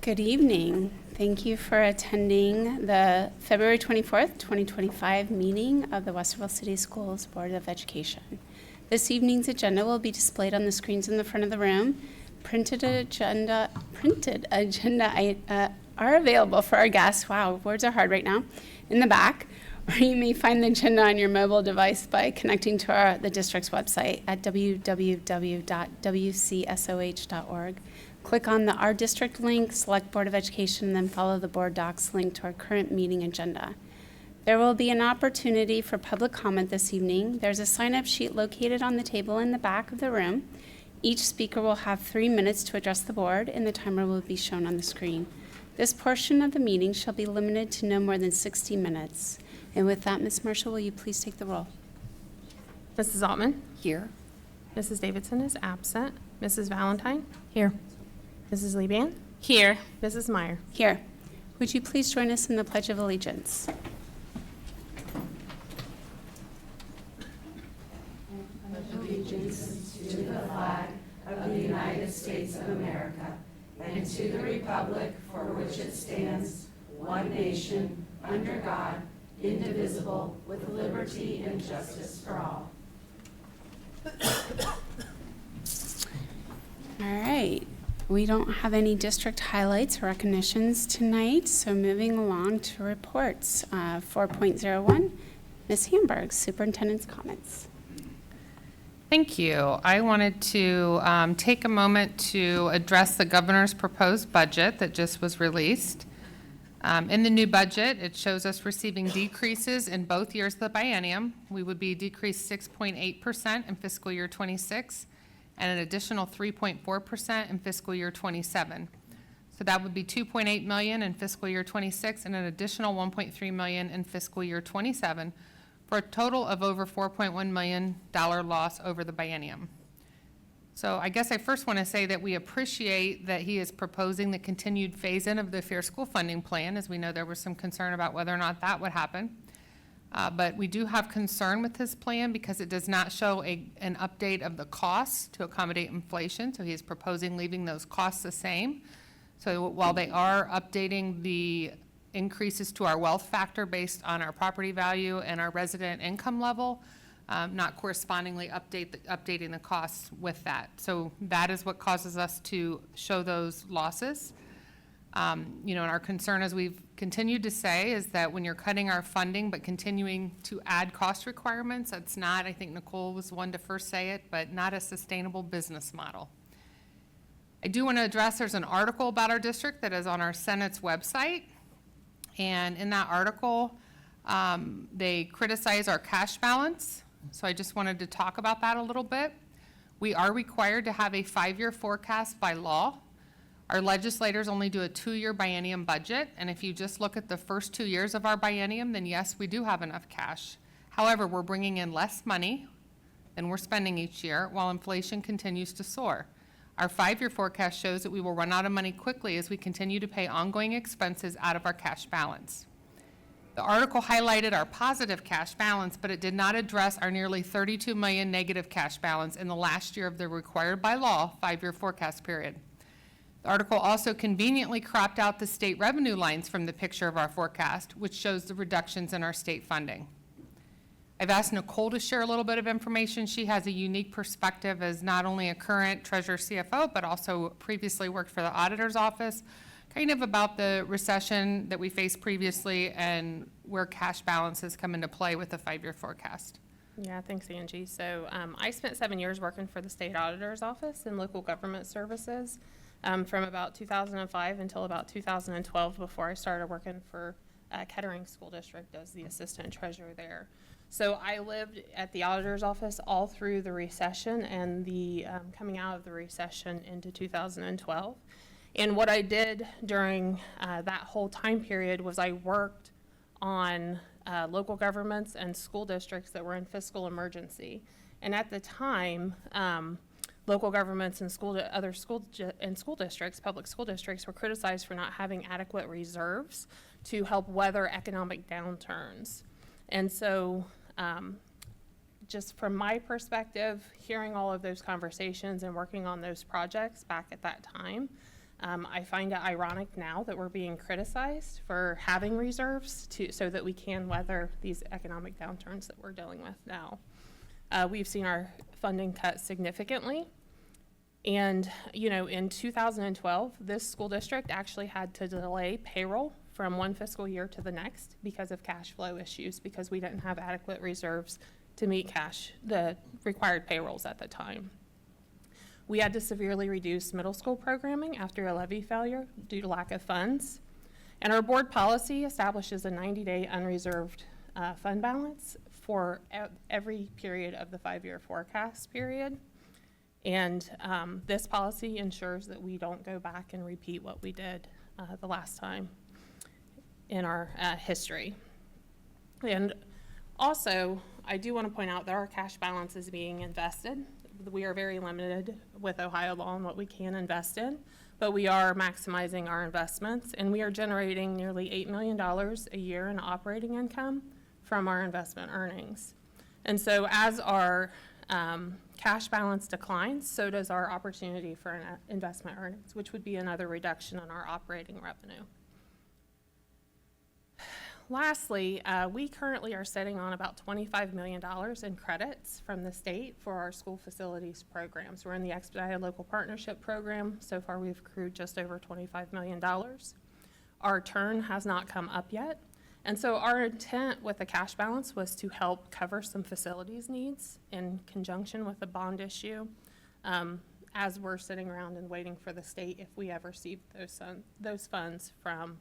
Good evening. Thank you for attending the February 24th, 2025 meeting of the Westerville City Schools Board of Education. This evening's agenda will be displayed on the screens in the front of the room. Printed agenda are available for our guests. Wow, words are hard right now. In the back, or you may find the agenda on your mobile device by connecting to the district's website at www.wcsoh.org. Click on the Our District link, select Board of Education, and then follow the Board Docs link to our current meeting agenda. There will be an opportunity for public comment this evening. There's a sign-up sheet located on the table in the back of the room. Each speaker will have 3 minutes to address the board, and the timer will be shown on the screen. This portion of the meeting shall be limited to no more than 60 minutes. And with that, Ms. Marshall, will you please take the roll? Mrs. Altman? Here. Mrs. Davidson is absent. Mrs. Valentine? Here. Mrs. Lieband? Here. Mrs. Meyer? Here. Would you please join us in the Pledge of Allegiance? Allegiance to the flag of the United States of America and to the republic for which it stands, one nation, under God, indivisible, with liberty and justice for all. All right. We don't have any district highlights or recognitions tonight, so moving along to reports. 4.01, Ms. Hamburg, Superintendent's comments. Thank you. I wanted to take a moment to address the governor's proposed budget that just was released. In the new budget, it shows us receiving decreases in both years of the biennium. We would be decreased 6.8% in fiscal year 26 and an additional 3.4% in fiscal year 27. So that would be $2.8 million in fiscal year 26 and an additional $1.3 million in fiscal year 27 for a total of over $4.1 million loss over the biennium. So I guess I first want to say that we appreciate that he is proposing the continued phase-in of the Fair School Funding Plan, as we know there was some concern about whether or not that would happen. But we do have concern with his plan because it does not show an update of the costs to accommodate inflation. So he is proposing leaving those costs the same. So while they are updating the increases to our wealth factor based on our property value and our resident income level, not correspondingly updating the costs with that. So that is what causes us to show those losses. And our concern, as we've continued to say, is that when you're cutting our funding but continuing to add cost requirements, that's not, I think Nicole was the one to first say it, but not a sustainable business model. I do want to address, there's an article about our district that is on our Senate's website. And in that article, they criticize our cash balance. So I just wanted to talk about that a little bit. We are required to have a 5-year forecast by law. Our legislators only do a 2-year biennium budget, and if you just look at the first 2 years of our biennium, then yes, we do have enough cash. However, we're bringing in less money than we're spending each year while inflation continues to soar. Our 5-year forecast shows that we will run out of money quickly as we continue to pay ongoing expenses out of our cash balance. The article highlighted our positive cash balance, but it did not address our nearly $32 million negative cash balance in the last year of the required by law 5-year forecast period. The article also conveniently cropped out the state revenue lines from the picture of our forecast, which shows the reductions in our state funding. I've asked Nicole to share a little bit of information. She has a unique perspective as not only a current treasurer CFO, but also previously worked for the auditor's office, kind of about the recession that we faced previously and where cash balances come into play with the 5-year forecast. Yeah, thanks, Angie. So I spent 7 years working for the state auditor's office in local government services from about 2005 until about 2012 before I started working for Kettering School District as the assistant treasurer there. So I lived at the auditor's office all through the recession and the coming out of the recession into 2012. And what I did during that whole time period was I worked on local governments and school districts that were in fiscal emergency. And at the time, local governments and school districts, public school districts, were criticized for not having adequate reserves to help weather economic downturns. And so just from my perspective, hearing all of those conversations and working on those projects back at that time, I find it ironic now that we're being criticized for having reserves so that we can weather these economic downturns that we're dealing with now. We've seen our funding cut significantly. And, in 2012, this school district actually had to delay payroll from one fiscal year to the next because of cash flow issues, because we didn't have adequate reserves to meet the required payrolls at the time. We had to severely reduce middle school programming after a levy failure due to lack of funds. And our board policy establishes a 90-day unreserved fund balance for every period of the 5-year forecast period. And this policy ensures that we don't go back and repeat what we did the last time in our history. And also, I do want to point out that our cash balance is being invested. We are very limited with Ohio law on what we can invest in, but we are maximizing our investments, and we are generating nearly $8 million a year in operating income from our investment earnings. And so as our cash balance declines, so does our opportunity for investment earnings, which would be another reduction in our operating revenue. Lastly, we currently are sitting on about $25 million in credits from the state for our school facilities programs. We're in the Expedited Local Partnership Program. So far, we've accrued just over $25 million. Our turn has not come up yet. And so our intent with the cash balance was to help cover some facilities needs in conjunction with a bond issue, as we're sitting around and waiting for the state if we ever receive those funds from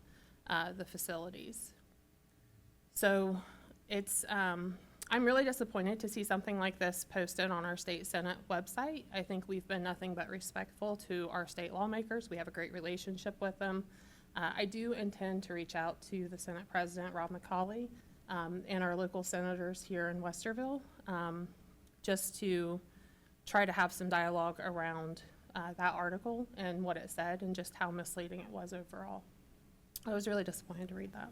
the facilities. So I'm really disappointed to see something like this posted on our state Senate website. I think we've been nothing but respectful to our state lawmakers. We have a great relationship with them. I do intend to reach out to the Senate President, Rob McCauley, and our local senators here in Westerville, just to try to have some dialogue around that article and what it said and just how misleading it was overall. I was really disappointed to read that.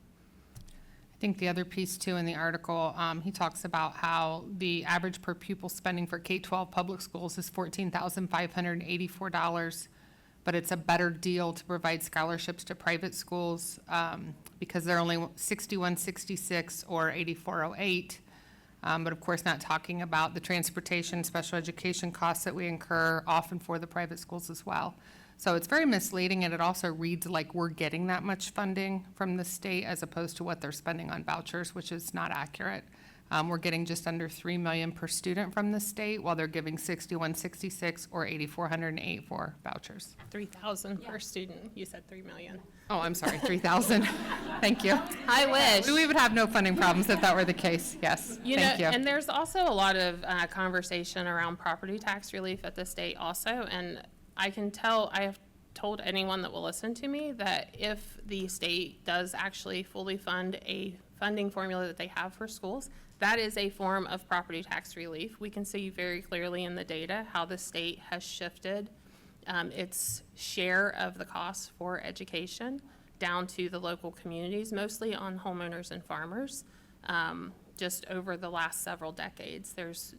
I think the other piece too in the article, he talks about how the average per pupil spending for K-12 public schools is $14,584, but it's a better deal to provide scholarships to private schools because they're only $61.66 or $84.08. But of course, not talking about the transportation, special education costs that we incur often for the private schools as well. So it's very misleading, and it also reads like we're getting that much funding from the state as opposed to what they're spending on vouchers, which is not accurate. We're getting just under $3 million per student from the state, while they're giving $61.66 or $8,408 for vouchers. 3,000 per student. You said 3 million. Oh, I'm sorry, 3,000. Thank you. I wish. We would have no funding problems if that were the case. Yes, thank you. And there's also a lot of conversation around property tax relief at the state also, and I have told anyone that will listen to me that if the state does actually fully fund a funding formula that they have for schools, that is a form of property tax relief. We can see very clearly in the data how the state has shifted its share of the costs for education down to the local communities, mostly on homeowners and farmers, just over the last several decades. There's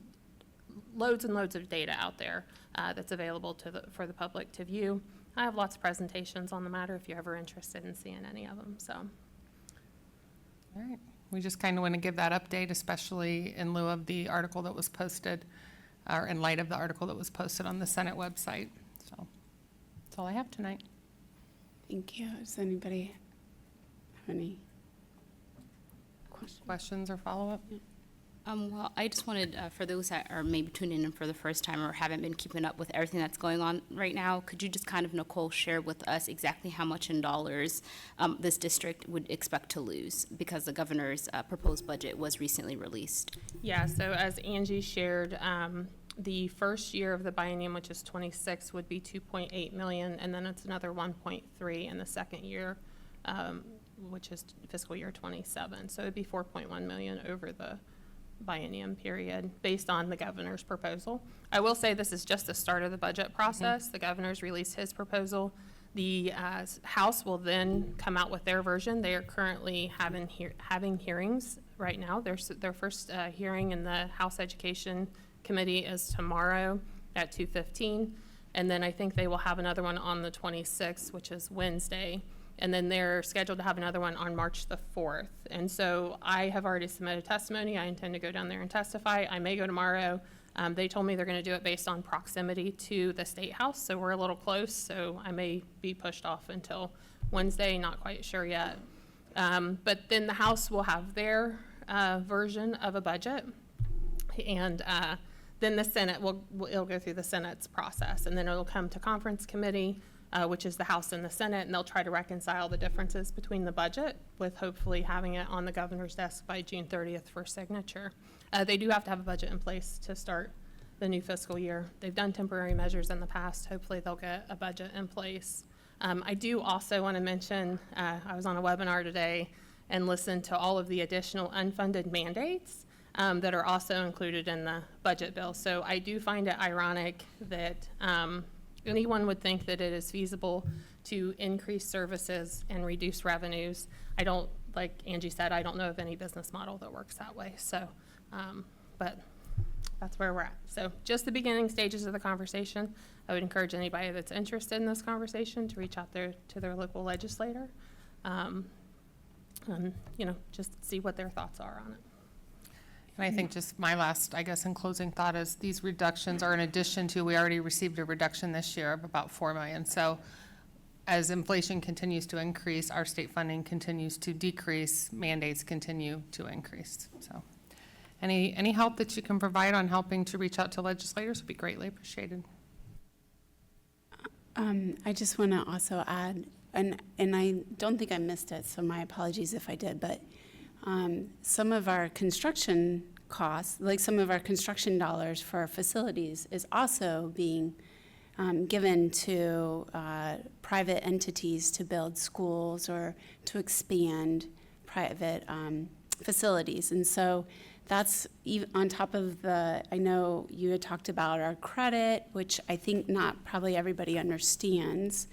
loads and loads of data out there that's available for the public to view. I have lots of presentations on the matter if you're ever interested in seeing any of them. So, All right. We just kind of want to give that update, especially in lieu of the article that was posted, or in light of the article that was posted on the Senate website. So that's all I have tonight. Thank you. Does anybody have any questions? Questions or follow-up? Well, I just wanted, for those that are maybe tuning in for the first time or haven't been keeping up with everything that's going on right now, could you just kind of, Nicole, share with us exactly how much in dollars this district would expect to lose because the governor's proposed budget was recently released? yeah, so as Angie shared, the first year of the biennium, which is 26, would be 2.8 million, and then it's another 1.3 in the second year, which is fiscal year 27. So it'd be 4.1 million over the biennium period based on the governor's proposal. I will say this is just the start of the budget process. The governor's released his proposal. The House will then come out with their version. They are currently having hearings right now. Their first hearing in the House Education Committee is tomorrow at 2:15. And then I think they will have another one on the 26th, which is Wednesday. And then they're scheduled to have another one on March the 4th. And so I have already submitted testimony. I intend to go down there and testify. I may go tomorrow. They told me they're going to do it based on proximity to the State House, so we're a little close, so I may be pushed off until Wednesday, not quite sure yet. But then the House will have their version of a budget, and then the Senate it'll go through the Senate's process, and then it'll come to conference committee, which is the House and the Senate, and they'll try to reconcile the differences between the budget with hopefully having it on the governor's desk by June 30th for signature. They do have to have a budget in place to start the new fiscal year. They've done temporary measures in the past. Hopefully they'll get a budget in place. I do also want to mention, I was on a webinar today and listened to all of the additional unfunded mandates that are also included in the budget bill. So I do find it ironic that anyone would think that it is feasible to increase services and reduce revenues. I don't, like Angie said, I don't know of any business model that works that way. So, but that's where we're at. So just the beginning stages of the conversation. I would encourage anybody that's interested in this conversation to reach out there to their local legislator, and, you know, just see what their thoughts are on it. And I think just my last, I guess, in closing thought is these reductions are in addition to, we already received a reduction this year of about $4 million. So as inflation continues to increase, our state funding continues to decrease, mandates continue to increase. So any help that you can provide on helping to reach out to legislators would be greatly appreciated. I just want to also add, and I don't think I missed it, so my apologies if I did, but some of our construction costs, like some of our construction dollars for our facilities, is also being given to private entities to build schools or to expand private facilities. And so that's on top of I know you had talked about our credit, which I think not probably everybody understands,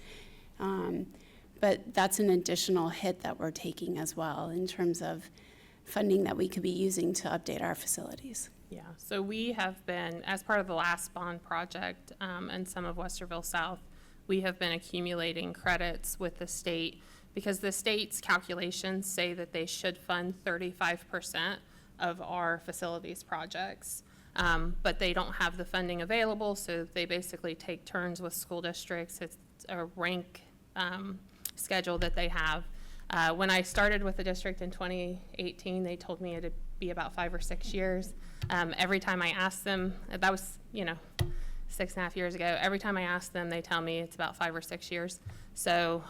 but that's an additional hit that we're taking as well in terms of funding that we could be using to update our facilities. Yeah, so we have been, as part of the last bond project and some of Westerville South, we have been accumulating credits with the state because the state's calculations say that they should fund 35% of our facilities projects, but they don't have the funding available, so they basically take turns with school districts. It's a rank schedule that they have. When I started with the district in 2018, they told me it'd be about 5 or 6 years. Every time I asked them, that was, 6.5 years ago, every time I ask them, they tell me it's about 5 or 6 years. So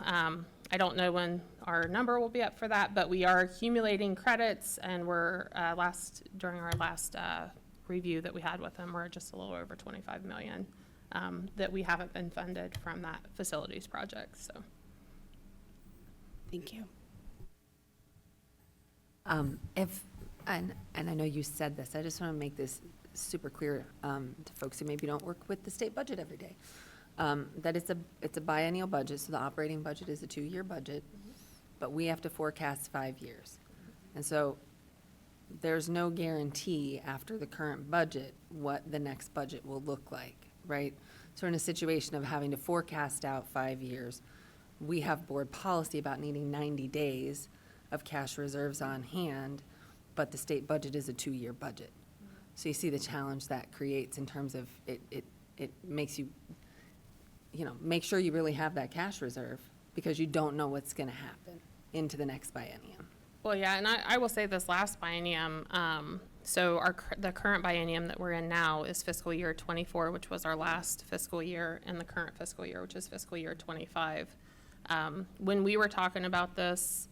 I don't know when our number will be up for that, but we are accumulating credits, and we're during our last review that we had with them, we're just a little over $25 million that we haven't been funded from that facilities project. So. Thank you. And I know you said this, I just want to make this super clear to folks who maybe don't work with the state budget every day, that it's a biennial budget, so the operating budget is a 2-year budget, but we have to forecast 5 years. And so there's no guarantee after the current budget what the next budget will look like, right? So we're in a situation of having to forecast out 5 years. We have board policy about needing 90 days of cash reserves on hand, but the state budget is a 2-year budget. So you see the challenge that creates in terms of it makes you, make sure you really have that cash reserve because you don't know what's going to happen into the next biennium. Well, yeah, and I will say this last biennium, so the current biennium that we're in now is fiscal year 24, which was our last fiscal year, and the current fiscal year, which is fiscal year 25. When we were talking about this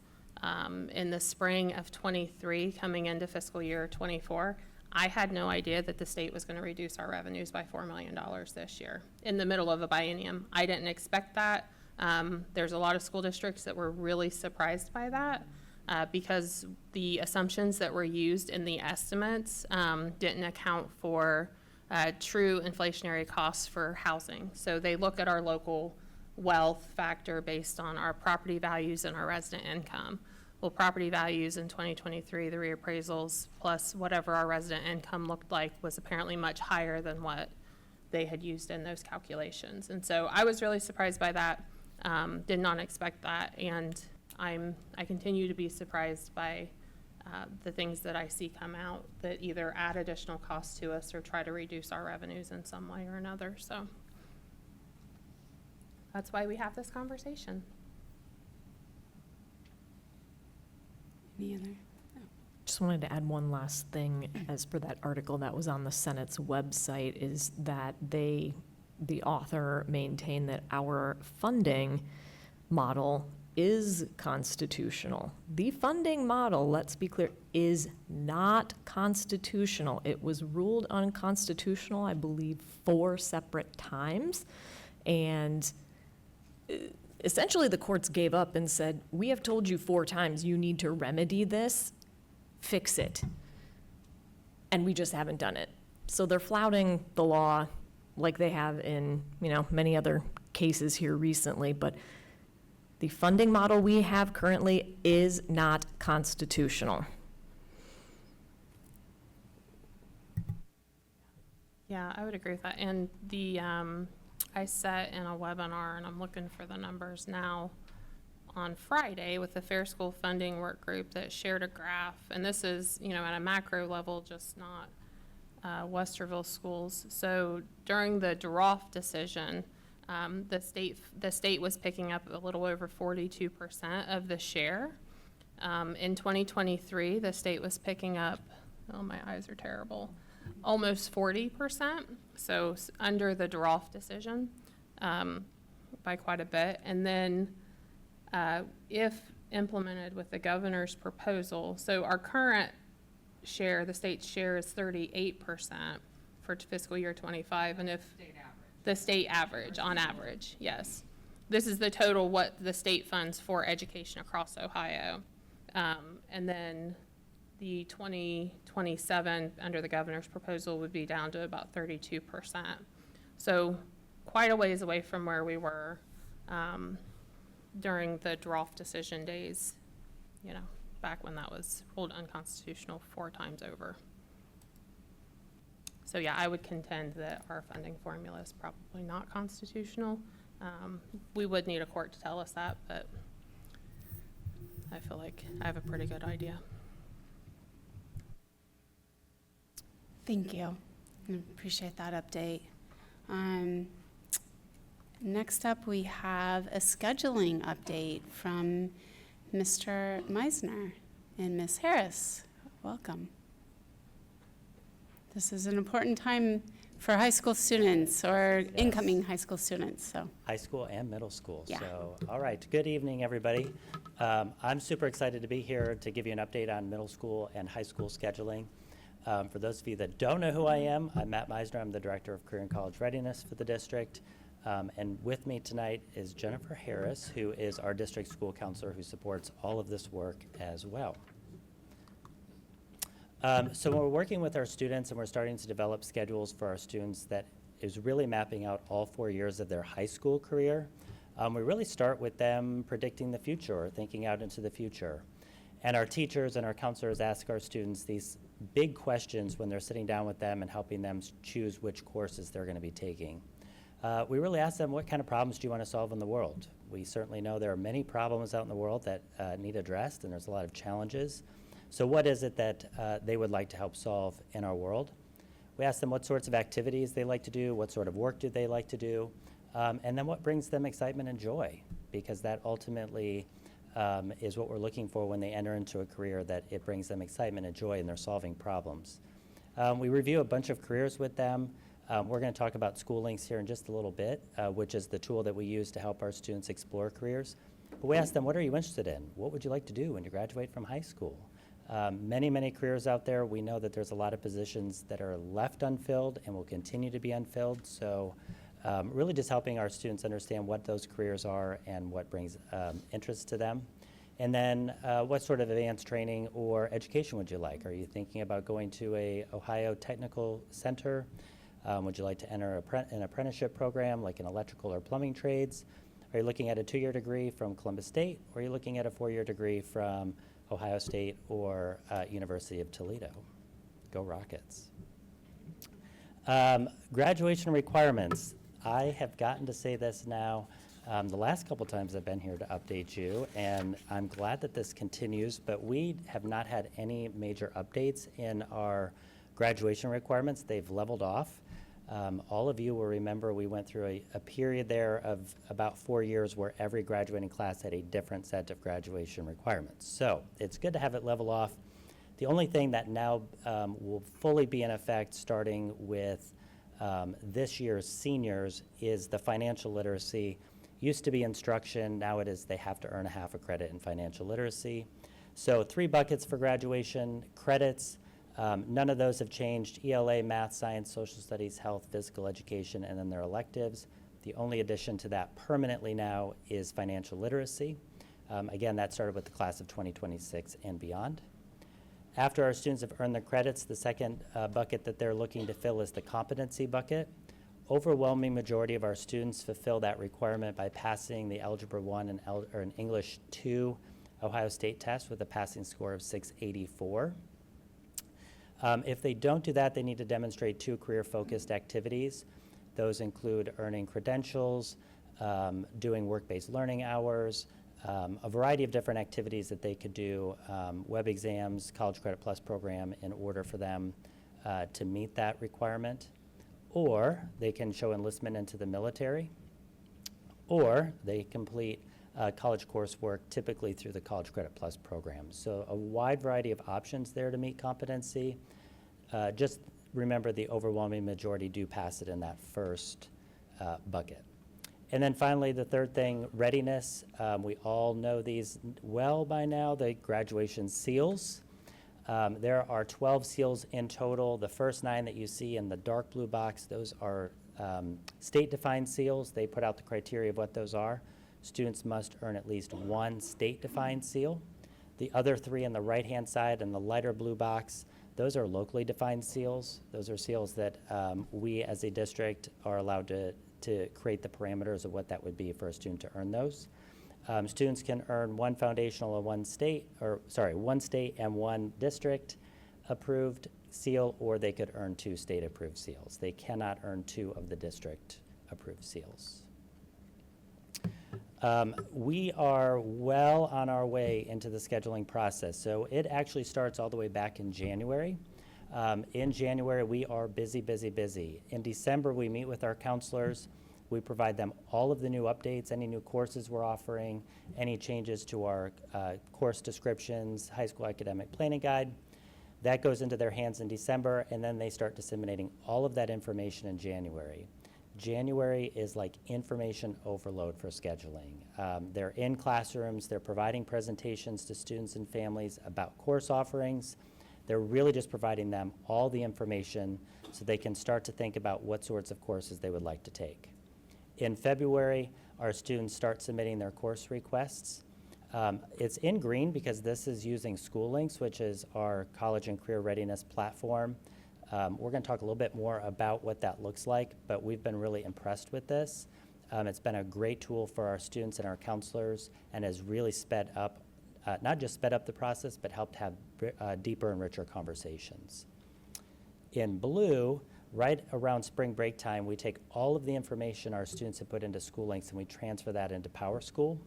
in the spring of 23, coming into fiscal year 24, I had no idea that the state was going to reduce our revenues by $4 million this year in the middle of a biennium. I didn't expect that. There's a lot of school districts that were really surprised by that because the assumptions that were used in the estimates didn't account for true inflationary costs for housing. So they look at our local wealth factor based on our property values and our resident income. Well, property values in 2023, the reappraisals plus whatever our resident income looked like was apparently much higher than what they had used in those calculations. And so I was really surprised by that, did not expect that, and I continue to be surprised by the things that I see come out that either add additional costs to us or try to reduce our revenues in some way or another, so that's why we have this conversation. Any other? Just wanted to add one last thing as per that article that was on the Senate's website, is that the author maintained that our funding model is constitutional. The funding model, let's be clear, is not constitutional. It was ruled unconstitutional, I believe, 4 separate times. And essentially, the courts gave up and said, we have told you 4 times you need to remedy this, fix it. And we just haven't done it. So they're flouting the law like they have in, many other cases here recently, but the funding model we have currently is not constitutional. Yeah, I would agree with that. And I sat in a webinar, and I'm looking for the numbers now, on Friday with the Fair School Funding Work Group that shared a graph. And this is, at a macro level, just not Westerville schools. So during the Droff decision, the state was picking up a little over 42% of the share. In 2023, the state was picking up, oh, my eyes are terrible, almost 40%, so under the Droff decision by quite a bit. And then if implemented with the governor's proposal, so our current share, the state's share is 38% for fiscal year 25, and if the state average, on average, yes. This is the total what the state funds for education across Ohio. And then the 2027 under the governor's proposal would be down to about 32%. So quite a ways away from where we were during the Droff decision days, back when that was ruled unconstitutional 4 times over. So yeah, I would contend that our funding formula is probably not constitutional. We would need a court to tell us that, but I feel like I have a pretty good idea. Thank you. I appreciate that update. Next up, we have a scheduling update from Mr. Meisner and Ms. Harris. Welcome. This is an important time for high school students or incoming high school students, so. High school and middle school. Yeah. So, all right, good evening, everybody. I'm super excited to be here to give you an update on middle school and high school scheduling. For those of you that don't know who I am, I'm Matt Meisner. I'm the Director of Career and College Readiness for the district. And with me tonight is Jennifer Harris, who is our district school counselor who supports all of this work as well. So when we're working with our students and we're starting to develop schedules for our students that is really mapping out all 4 years of their high school career, we really start with them predicting the future or thinking out into the future. And our teachers and our counselors ask our students these big questions when they're sitting down with them and helping them choose which courses they're going to be taking. We really ask them, what kind of problems do you want to solve in the world? We certainly know there are many problems out in the world that need addressed, and there's a lot of challenges. So what is it that they would like to help solve in our world? We ask them what sorts of activities they like to do, what sort of work do they like to do, and then what brings them excitement and joy, because that ultimately is what we're looking for when they enter into a career, that it brings them excitement and joy and they're solving problems. We review a bunch of careers with them. We're going to talk about School Links here in just a little bit, which is the tool that we use to help our students explore careers. But we ask them, what are you interested in? What would you like to do when you graduate from high school? Many careers out there. We know that there's a lot of positions that are left unfilled and will continue to be unfilled. So really just helping our students understand what those careers are and what brings interest to them. And then what sort of advanced training or education would you like? Are you thinking about going to a Ohio Technical Center? Would you like to enter an apprenticeship program like an electrical or plumbing trades? Are you looking at a 2-year degree from Columbus State, or are you looking at a 4-year degree from Ohio State or University of Toledo? Go Rockets. Graduation requirements. I have gotten to say this now the last couple times I've been here to update you, and I'm glad that this continues, but we have not had any major updates in our graduation requirements. They've leveled off. All of you will remember we went through a period there of about 4 years where every graduating class had a different set of graduation requirements. So it's good to have it level off. The only thing that now will fully be in effect starting with this year's seniors is the financial literacy. Used to be instruction, now it is they have to earn a half a credit in financial literacy. So 3 buckets for graduation credits. None of those have changed: ELA, math, science, social studies, health, physical education, and then their electives. The only addition to that permanently now is financial literacy. Again, that started with the class of 2026 and beyond. After our students have earned their credits, the second bucket that they're looking to fill is the competency bucket. Overwhelming majority of our students fulfill that requirement by passing the Algebra 1 and English 2 Ohio State test with a passing score of 684. If they don't do that, they need to demonstrate 2 career-focused activities. Those include earning credentials, doing work-based learning hours, a variety of different activities that they could do, web exams, College Credit Plus program, in order for them to meet that requirement. Or they can show enlistment into the military, or they complete college coursework, typically through the College Credit Plus program. So a wide variety of options there to meet competency. Just remember the overwhelming majority do pass it in that first bucket. And then finally, the third thing, readiness. We all know these well by now, the graduation seals. There are 12 seals in total. The first 9 that you see in the dark blue box, those are state-defined seals. They put out the criteria of what those are. Students must earn at least 1 state-defined seal. The other 3 on the right-hand side in the lighter blue box, those are locally defined seals. Those are seals that we as a district are allowed to create the parameters of what that would be for a student to earn those. Students can earn 1 foundational and 1 state and 1 district approved seal, or they could earn 2 state approved seals. They cannot earn 2 of the district approved seals. We are well on our way into the scheduling process. So it actually starts all the way back in January. In January, we are busy, busy, busy. In December, we meet with our counselors. We provide them all of the new updates, any new courses we're offering, any changes to our course descriptions, high school academic planning guide. That goes into their hands in December, and then they start disseminating all of that information in January. January is like information overload for scheduling. They're in classrooms, they're providing presentations to students and families about course offerings. They're really just providing them all the information so they can start to think about what sorts of courses they would like to take. In February, our students start submitting their course requests. It's in green because this is using SchoolLinks, which is our college and career readiness platform. We're going to talk a little bit more about what that looks like, but we've been really impressed with this. It's been a great tool for our students and our counselors and has really sped up, not just sped up the process, but helped have deeper and richer conversations. In blue, right around spring break time, we take all of the information our students have put into SchoolLinks and we transfer that into PowerSchool.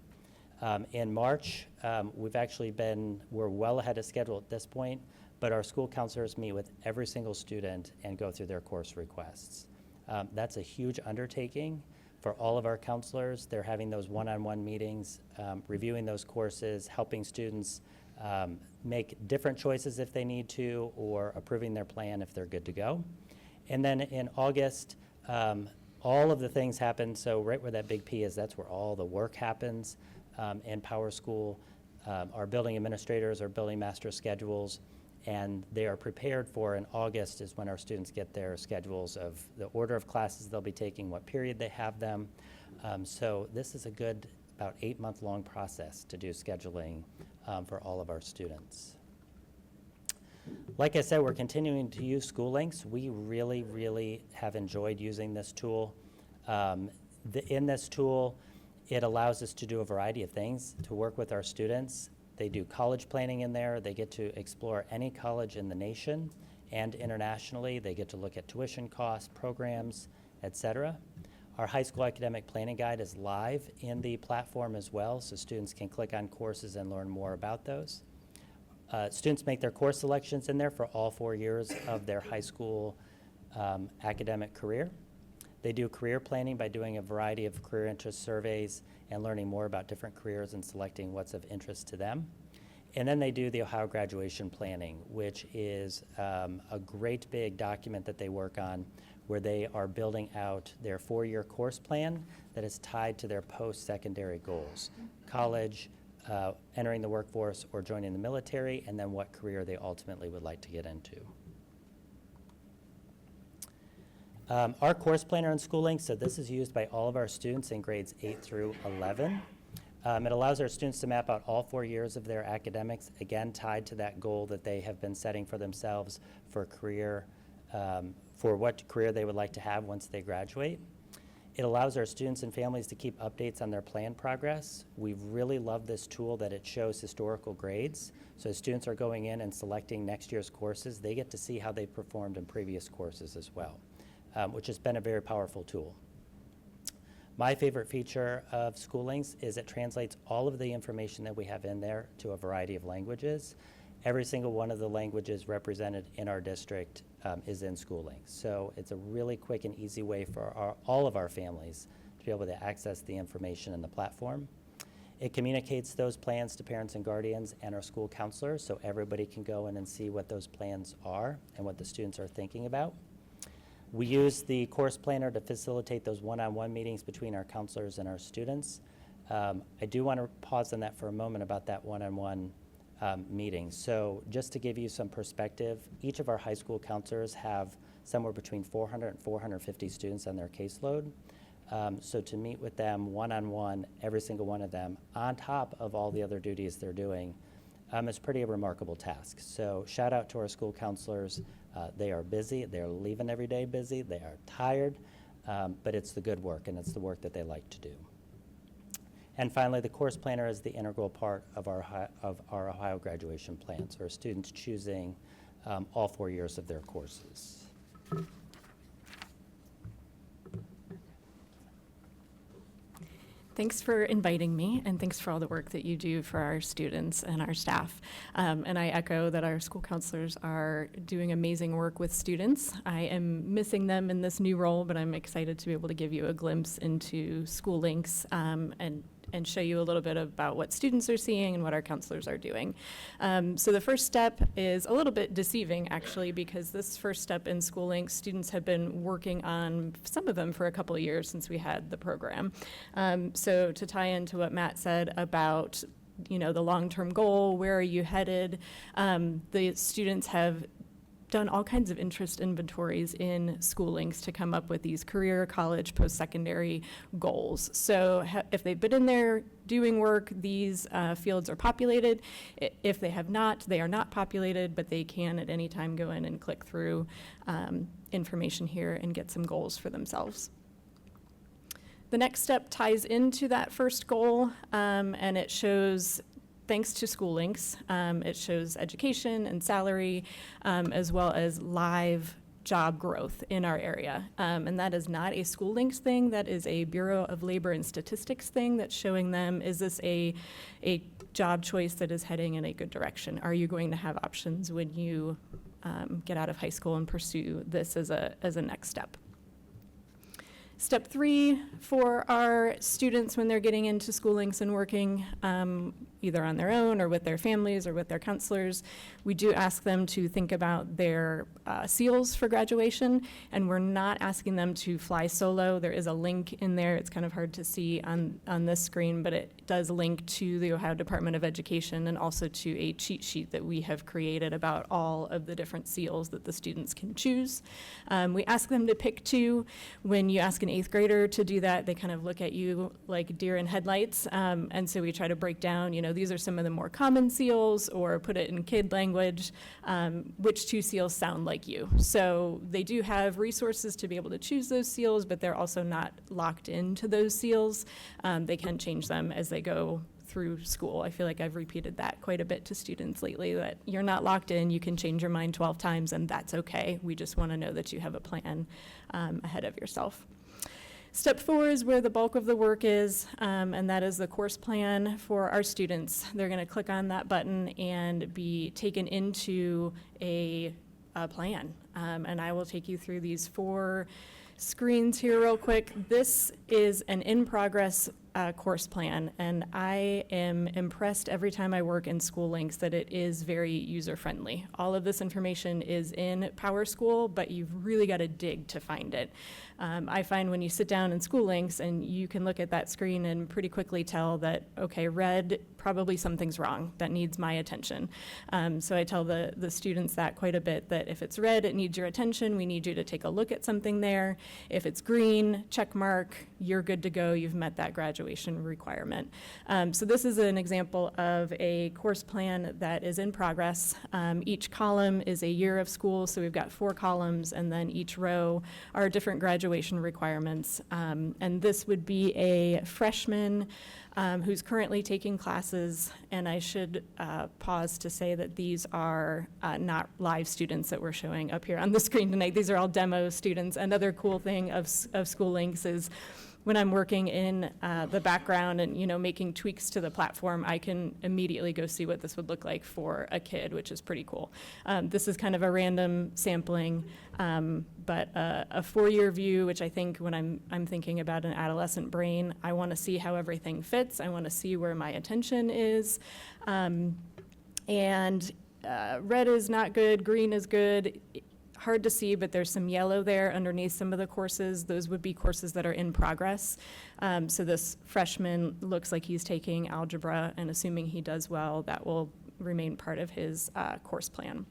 In March, we're well ahead of schedule at this point, but our school counselors meet with every single student and go through their course requests. That's a huge undertaking for all of our counselors. They're having those one-on-one meetings, reviewing those courses, helping students make different choices if they need to, or approving their plan if they're good to go. And then in August, all of the things happen. So right where that big P is, that's where all the work happens in PowerSchool. Our building administrators are building master schedules, and they are prepared for, in August is when our students get their schedules of the order of classes they'll be taking, what period they have them. So this is a good about 8-month-long process to do scheduling for all of our students. Like I said, we're continuing to use SchoolLinks. We really, really have enjoyed using this tool. In this tool, it allows us to do a variety of things to work with our students. They do college planning in there. They get to explore any college in the nation and internationally. They get to look at tuition costs, programs, etc. Our high school academic planning guide is live in the platform as well, so students can click on courses and learn more about those. Students make their course selections in there for all 4 years of their high school academic career. They do career planning by doing a variety of career interest surveys and learning more about different careers and selecting what's of interest to them. And then they do the Ohio graduation planning, which is a great big document that they work on where they are building out their 4-year course plan that is tied to their post-secondary goals, college, entering the workforce, or joining the military, and then what career they ultimately would like to get into. Our course planner in SchoolLink, so this is used by all of our students in grades 8 through 11. It allows our students to map out all 4 years of their academics, again tied to that goal that they have been setting for themselves for career, for what career they would like to have once they graduate. It allows our students and families to keep updates on their plan progress. We really love this tool that it shows historical grades. So as students are going in and selecting next year's courses, they get to see how they performed in previous courses as well, which has been a very powerful tool. My favorite feature of SchoolLinks is it translates all of the information that we have in there to a variety of languages. Every single one of the languages represented in our district is in SchoolLinks. So it's a really quick and easy way for all of our families to be able to access the information in the platform. It communicates those plans to parents and guardians and our school counselors, so everybody can go in and see what those plans are and what the students are thinking about. We use the course planner to facilitate those one-on-one meetings between our counselors and our students. I do want to pause on that for a moment about that one-on-one meeting. So just to give you some perspective, each of our high school counselors have somewhere between 400 and 450 students on their caseload. So to meet with them one-on-one, every single one of them, on top of all the other duties they're doing, is pretty a remarkable task. So shout out to our school counselors. They are busy. They're leaving every day busy. They are tired, but it's the good work, and it's the work that they like to do. And finally, the course planner is the integral part of our Ohio graduation plan, so our students choosing all 4 years of their courses. Thanks for inviting me, and thanks for all the work that you do for our students and our staff. And I echo that our school counselors are doing amazing work with students. I am missing them in this new role, but I'm excited to be able to give you a glimpse into SchoolLinks and show you a little bit about what students are seeing and what our counselors are doing. So the first step is a little bit deceiving, actually, because this first step in SchoolLinks, students have been working on, some of them for a couple of years since we had the program. So to tie into what Matt said about the long-term goal, where are you headed, the students have done all kinds of interest inventories in SchoolLinks to come up with these career, college, post-secondary goals. So if they've been in there doing work, these fields are populated. If they have not, they are not populated, but they can at any time go in and click through information here and get some goals for themselves. The next step ties into that first goal, and it shows, thanks to SchoolLinks, it shows education and salary, as well as live job growth in our area. And that is not a SchoolLinks thing, that is a Bureau of Labor and Statistics thing that's showing them, is this a job choice that is heading in a good direction? Are you going to have options when you get out of high school and pursue this as a next step? Step 3 for our students when they're getting into SchoolLinks and working either on their own or with their families or with their counselors, we do ask them to think about their SEALs for graduation, and we're not asking them to fly solo. There is a link in there. It's kind of hard to see on this screen, but it does link to the Ohio Department of Education and also to a cheat sheet that we have created about all of the different SEALs that the students can choose. We ask them to pick 2. When you ask an 8th grader to do that, they kind of look at you like deer in headlights, and so we try to break down, these are some of the more common SEALs, or put it in kid language, which 2 SEALs sound like you. So they do have resources to be able to choose those SEALs, but they're also not locked into those SEALs. They can change them as they go through school. I feel like I've repeated that quite a bit to students lately, that you're not locked in, you can change your mind 12 times, and that's okay. We just want to know that you have a plan ahead of yourself. Step 4 is where the bulk of the work is, and that is the course plan for our students. They're going to click on that button and be taken into a plan. And I will take you through these 4 screens here real quick. This is an in-progress course plan, and I am impressed every time I work in School Links that it is very user-friendly. All of this information is in PowerSchool, but you've really got to dig to find it. I find when you sit down in School Links and you can look at that screen and pretty quickly tell that, okay, red, probably something's wrong, that needs my attention. So I tell the students that quite a bit, that if it's red, it needs your attention, we need you to take a look at something there. If it's green, check mark, you're good to go, you've met that graduation requirement. So this is an example of a course plan that is in progress. Each column is a year of school, so we've got 4 columns, and then each row are different graduation requirements. And this would be a freshman who's currently taking classes, and I should pause to say that these are not live students that we're showing up here on the screen tonight. These are all demo students. Another cool thing of School Links is when I'm working in the background and, you know, making tweaks to the platform, I can immediately go see what this would look like for a kid, which is pretty cool. This is kind of a random sampling, but a 4-year view, which I think when I'm thinking about an adolescent brain, I want to see how everything fits. I want to see where my attention is. And red is not good, green is good. Hard to see, but there's some yellow there underneath some of the courses. Those would be courses that are in progress. So this freshman looks like he's taking algebra, and assuming he does well, that will remain part of his course plan.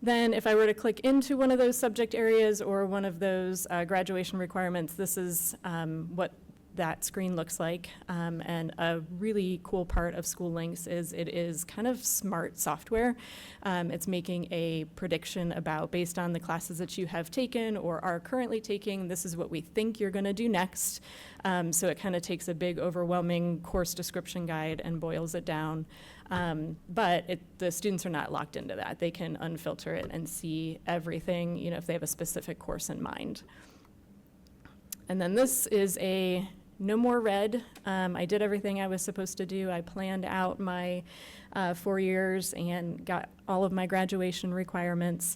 Then if I were to click into one of those subject areas or one of those graduation requirements, this is what that screen looks like. And a really cool part of School Links is it is kind of smart software. It's making a prediction about, based on the classes that you have taken or are currently taking, this is what we think you're going to do next. So it kind of takes a big, overwhelming course description guide and boils it down. But the students are not locked into that. They can unfilter it and see everything, you know, if they have a specific course in mind. And then this is a no more red. I did everything I was supposed to do. I planned out my 4 years and got all of my graduation requirements.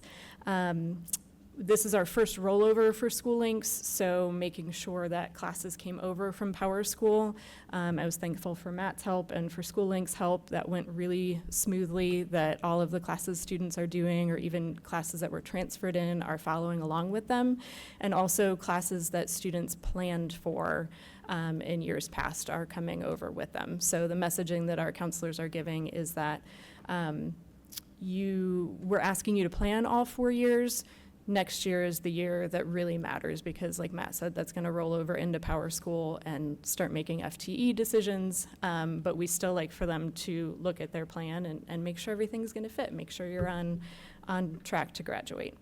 This is our first rollover for School Links, so making sure that classes came over from PowerSchool. I was thankful for Matt's help and for School Links' help. That went really smoothly, that all of the classes students are doing, or even classes that were transferred in, are following along with them. And also classes that students planned for in years past are coming over with them. So the messaging that our counselors are giving is that we're asking you to plan all 4 years. Next year is the year that really matters, because like Matt said, that's going to roll over into PowerSchool and start making FTE decisions. But we still like for them to look at their plan and make sure everything's going to fit, make sure you're on track to graduate.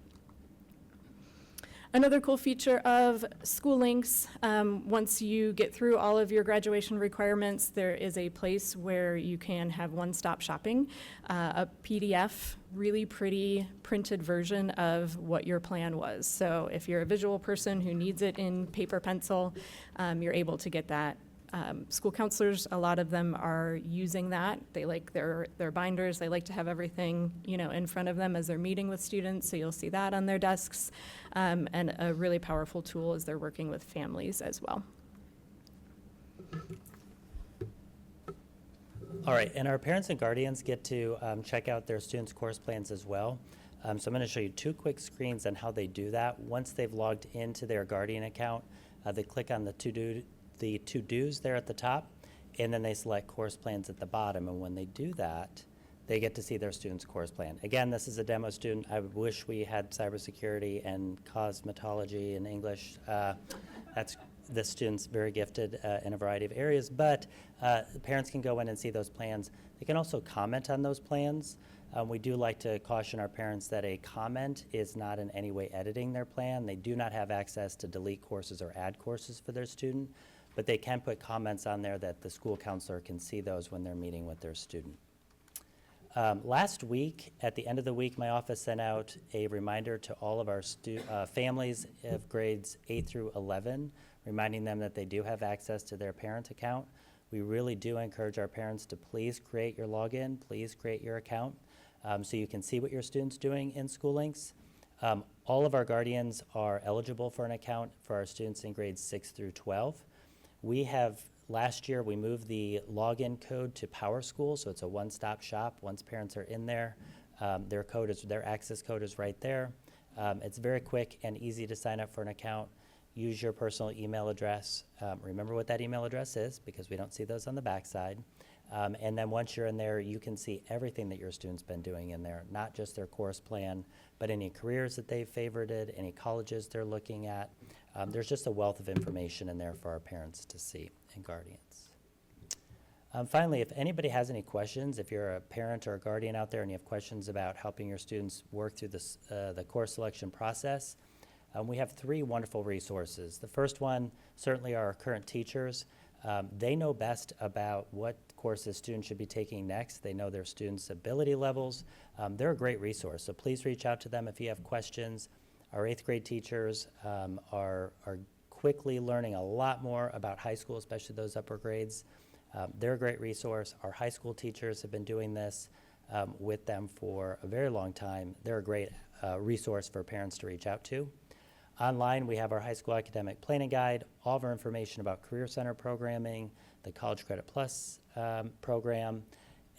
Another cool feature of School Links, once you get through all of your graduation requirements, there is a place where you can have one-stop shopping, a PDF, really pretty printed version of what your plan was. So if you're a visual person who needs it in paper pencil, you're able to get that. School counselors, a lot of them are using that. They like their binders. They like to have everything, you know, in front of them as they're meeting with students. So you'll see that on their desks. And a really powerful tool as they're working with families as well. All right, and our parents and guardians get to check out their students' course plans as well. So I'm going to show you 2 quick screens on how they do that. Once they've logged into their Guardian account, they click on the to-dos there at the top, and then they select course plans at the bottom. And when they do that, they get to see their student's course plan. Again, this is a demo student. I wish we had cybersecurity and cosmetology and English. This student's very gifted in a variety of areas, but parents can go in and see those plans. They can also comment on those plans. We do like to caution our parents that a comment is not in any way editing their plan. They do not have access to delete courses or add courses for their student, but they can put comments on there that the school counselor can see those when they're meeting with their student. Last week, at the end of the week, my office sent out a reminder to all of our families of grades 8 through 11, reminding them that they do have access to their parent account. We really do encourage our parents to please create your login, please create your account, so you can see what your student's doing in SchoolLinks. All of our guardians are eligible for an account for our students in grades 6 through 12. Last year, we moved the login code to PowerSchool, so it's a one-stop shop. Once parents are in there, their access code is right there. It's very quick and easy to sign up for an account. Use your personal email address. Remember what that email address is, because we don't see those on the backside. And then once you're in there, you can see everything that your student's been doing in there, not just their course plan, but any careers that they've favorited, any colleges they're looking at. There's just a wealth of information in there for our parents to see and guardians. Finally, if anybody has any questions, if you're a parent or a guardian out there and you have questions about helping your students work through the course selection process, we have 3 wonderful resources. The first one certainly are our current teachers. They know best about what courses students should be taking next. They know their students' ability levels. They're a great resource, so please reach out to them if you have questions. Our 8th grade teachers are quickly learning a lot more about high school, especially those upper grades. They're a great resource. Our high school teachers have been doing this with them for a very long time. They're a great resource for parents to reach out to. Online, we have our high school academic planning guide, all of our information about Career Center programming, the College Credit Plus program,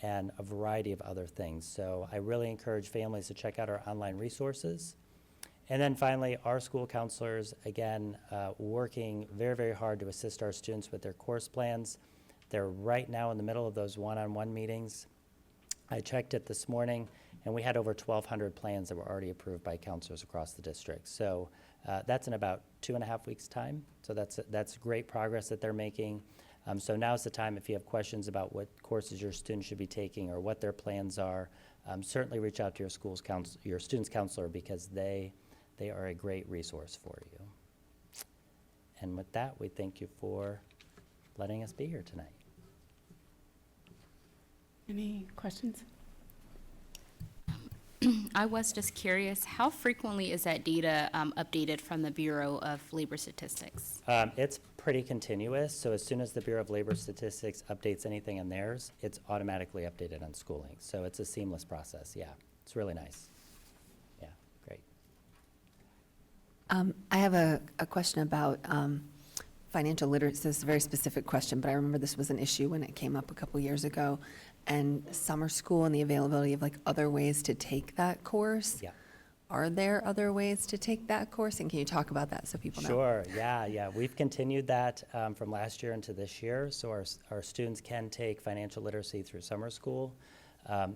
and a variety of other things. So I really encourage families to check out our online resources. And then finally, our school counselors, again, working very, very hard to assist our students with their course plans. They're right now in the middle of those one-on-one meetings. I checked it this morning, and we had over 1,200 plans that were already approved by counselors across the district. So that's in about 2.5 weeks' time. So that's great progress that they're making. So now's the time, if you have questions about what courses your students should be taking or what their plans are, certainly reach out to your student's counselor, because they are a great resource for you. And with that, we thank you for letting us be here tonight. Any questions? I was just curious, how frequently is that data updated from the Bureau of Labor Statistics? It's pretty continuous, so as soon as the Bureau of Labor Statistics updates anything in theirs, it's automatically updated on SchoolLinks. So it's a seamless process, yeah. It's really nice. Yeah, great. I have a question about financial literacy. This is a very specific question, but I remember this was an issue when it came up a couple years ago. And summer school and the availability of like other ways to take that course. Yeah. Are there other ways to take that course? And can you talk about that so people know? Sure, yeah. We've continued that from last year into this year. So our students can take financial literacy through summer school.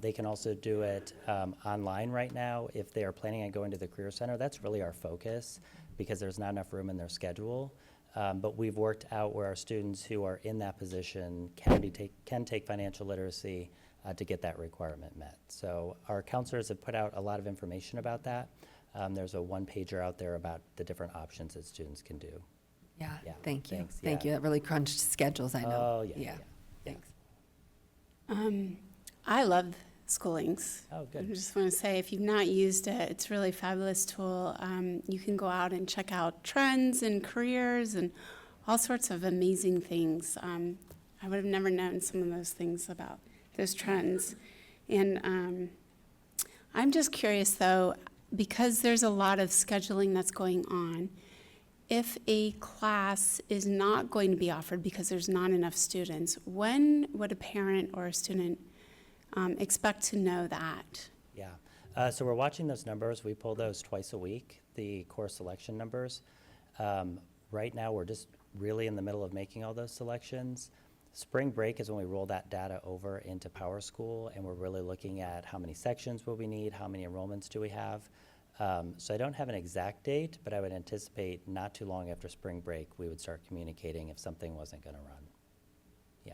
They can also do it online right now if they are planning on going to the Career Center. That's really our focus, because there's not enough room in their schedule. But we've worked out where our students who are in that position can take financial literacy to get that requirement met. So our counselors have put out a lot of information about that. There's a one-pager out there about the different options that students can do. Yeah, Yeah, thank you. thanks, Thank yeah. you. That really crunched schedules, I know. Oh, yeah. Thanks. I love SchoolLinks. Oh, I good. just want to say, if you've not used it, it's really a fabulous tool. You can go out and check out trends and careers and all sorts of amazing things. I would have never known some of those things about those trends. And I'm just curious, though, because there's a lot of scheduling that's going on, if a class is not going to be offered because there's not enough students, when would a parent or a student expect to know that? Yeah, so we're watching those numbers. We pull those twice a week, the course selection numbers. Right now, we're just really in the middle of making all those selections. Spring break is when we roll that data over into PowerSchool, and we're really looking at how many sections will we need, how many enrollments do we have. So I don't have an exact date, but I would anticipate not too long after spring break, we would start communicating if something wasn't going to run. Yeah.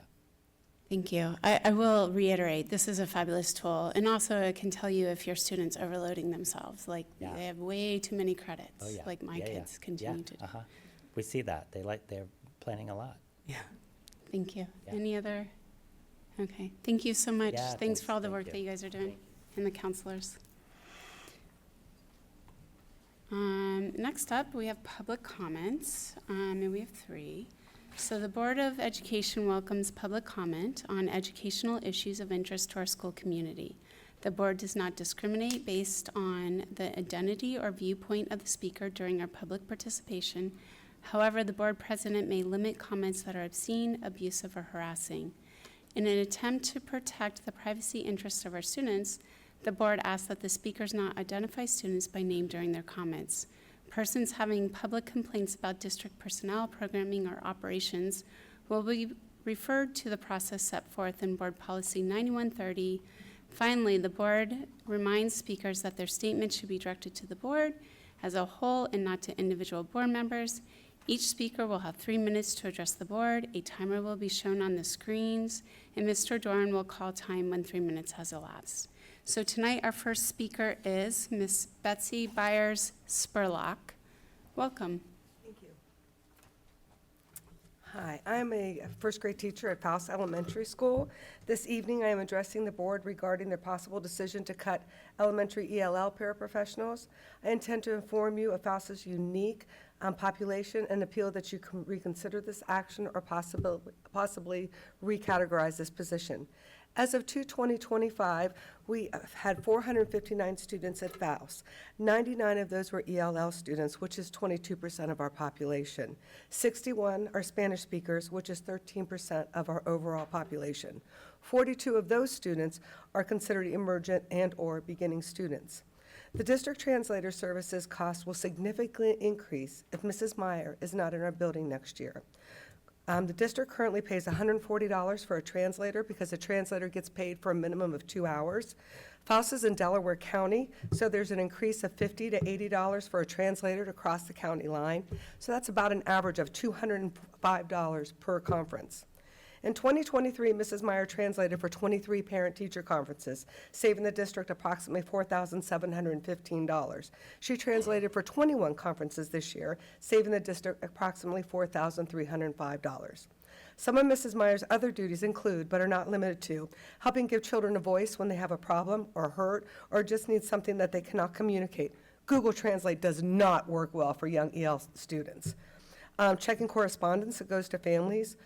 Thank you. I will reiterate, this is a fabulous tool. And also, I can tell you if your student's overloading themselves, like Yeah. they have way too many credits, Oh, yeah. like my Yeah, kids continue to do. We see that. They're planning a lot. Thank you. Yeah. Any other? Okay, thank you so much. Yeah, Thanks for all the thank work you. that you guys are doing, and the counselors. Next up, we have public comments, and we have 3. So the Board of Education welcomes public comment on educational issues of interest to our school community. The board does not discriminate based on the identity or viewpoint of the speaker during our public participation. However, the board president may limit comments that are obscene, abusive, or harassing. In an attempt to protect the privacy interests of our students, the board asks that the speakers not identify students by name during their comments. Persons having public complaints about district personnel, programming, or operations will be referred to the process set forth in Board Policy 9130. Finally, the board reminds speakers that their statements should be directed to the board as a whole and not to individual board members. Each speaker will have 3 minutes to address the board. A timer will be shown on the screens, and Mr. Doran will call time when 3 minutes has elapsed. So tonight, our first speaker is Miss Betsy Byers-Spurlock. Welcome. Thank you. Hi, I'm a first grade teacher at Faust Elementary School. This evening, I am addressing the board regarding their possible decision to cut elementary ELL paraprofessionals. I intend to inform you of Faust's unique population and appeal that you can reconsider this action or possibly recategorize this position. As of 2/2025, we have had 459 students at Faust. 99 of those were ELL students, which is 22% of our population. 61 are Spanish speakers, which is 13% of our overall population. 42 of those students are considered emergent and/or beginning students. The district translator services cost will significantly increase if Mrs. Meyer is not in our building next year. The district currently pays $140 for a translator because a translator gets paid for a minimum of 2 hours. Faust is in Delaware County, so there's an increase of $50 to $80 for a translator to cross the county line. So that's about an average of $205 per conference. In 2023, Mrs. Meyer translated for 23 parent-teacher conferences, saving the district approximately $4,715. She translated for 21 conferences this year, saving the district approximately $4,305. Some of Mrs. Meyer's other duties include, but are not limited to, helping give children a voice when they have a problem or hurt or just need something that they cannot communicate. Google Translate does not work well for young EL students. Checking correspondence that goes to families.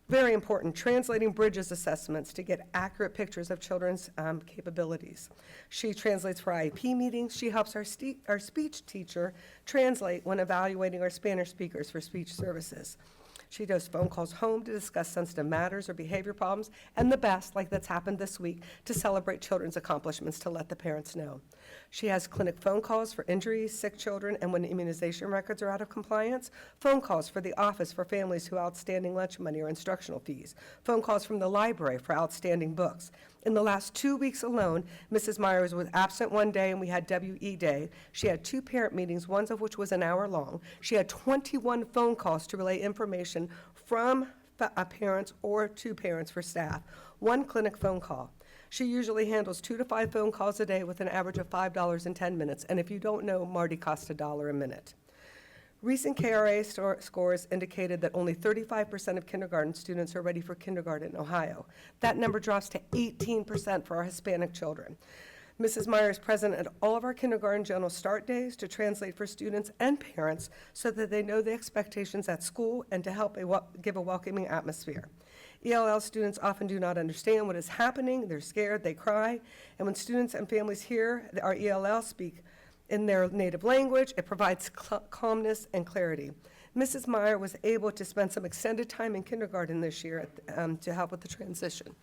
Very important, translating Bridges assessments to get accurate pictures of children's capabilities. She translates for IEP meetings. She helps our speech teacher translate when evaluating our Spanish speakers for speech services. She does phone calls home to discuss sensitive matters or behavior problems, and the best, like that's happened this week, to celebrate children's accomplishments to let the parents know. She has clinic phone calls for injuries, sick children, and when immunization records are out of compliance, phone calls for the office for families who owe outstanding lunch money or instructional fees, phone calls from the library for outstanding books. In the last 2 weeks alone, Mrs. Myers was absent one day and we had WE Day. She had 2 parent meetings, one of which was an hour long. She had 21 phone calls to relay information from parents or to parents for staff, 1 clinic phone call. She usually handles 2 to 5 phone calls a day with an average of $5.10. And if you don't know, Marty costs $1 a minute. Recent KRA scores indicated that only 35% of kindergarten students are ready for kindergarten in Ohio. That number drops to 18% for our Hispanic children. Mrs. Meyer is present at all of our kindergarten general start days to translate for students and parents so that they know the expectations at school and to help give a welcoming atmosphere. ELL students often do not understand what is happening. They're scared, they cry, and when students and families hear our ELL speak in their native language, it provides calmness and clarity. Mrs. Meyer was able to spend some extended time in kindergarten this year to help with the transition.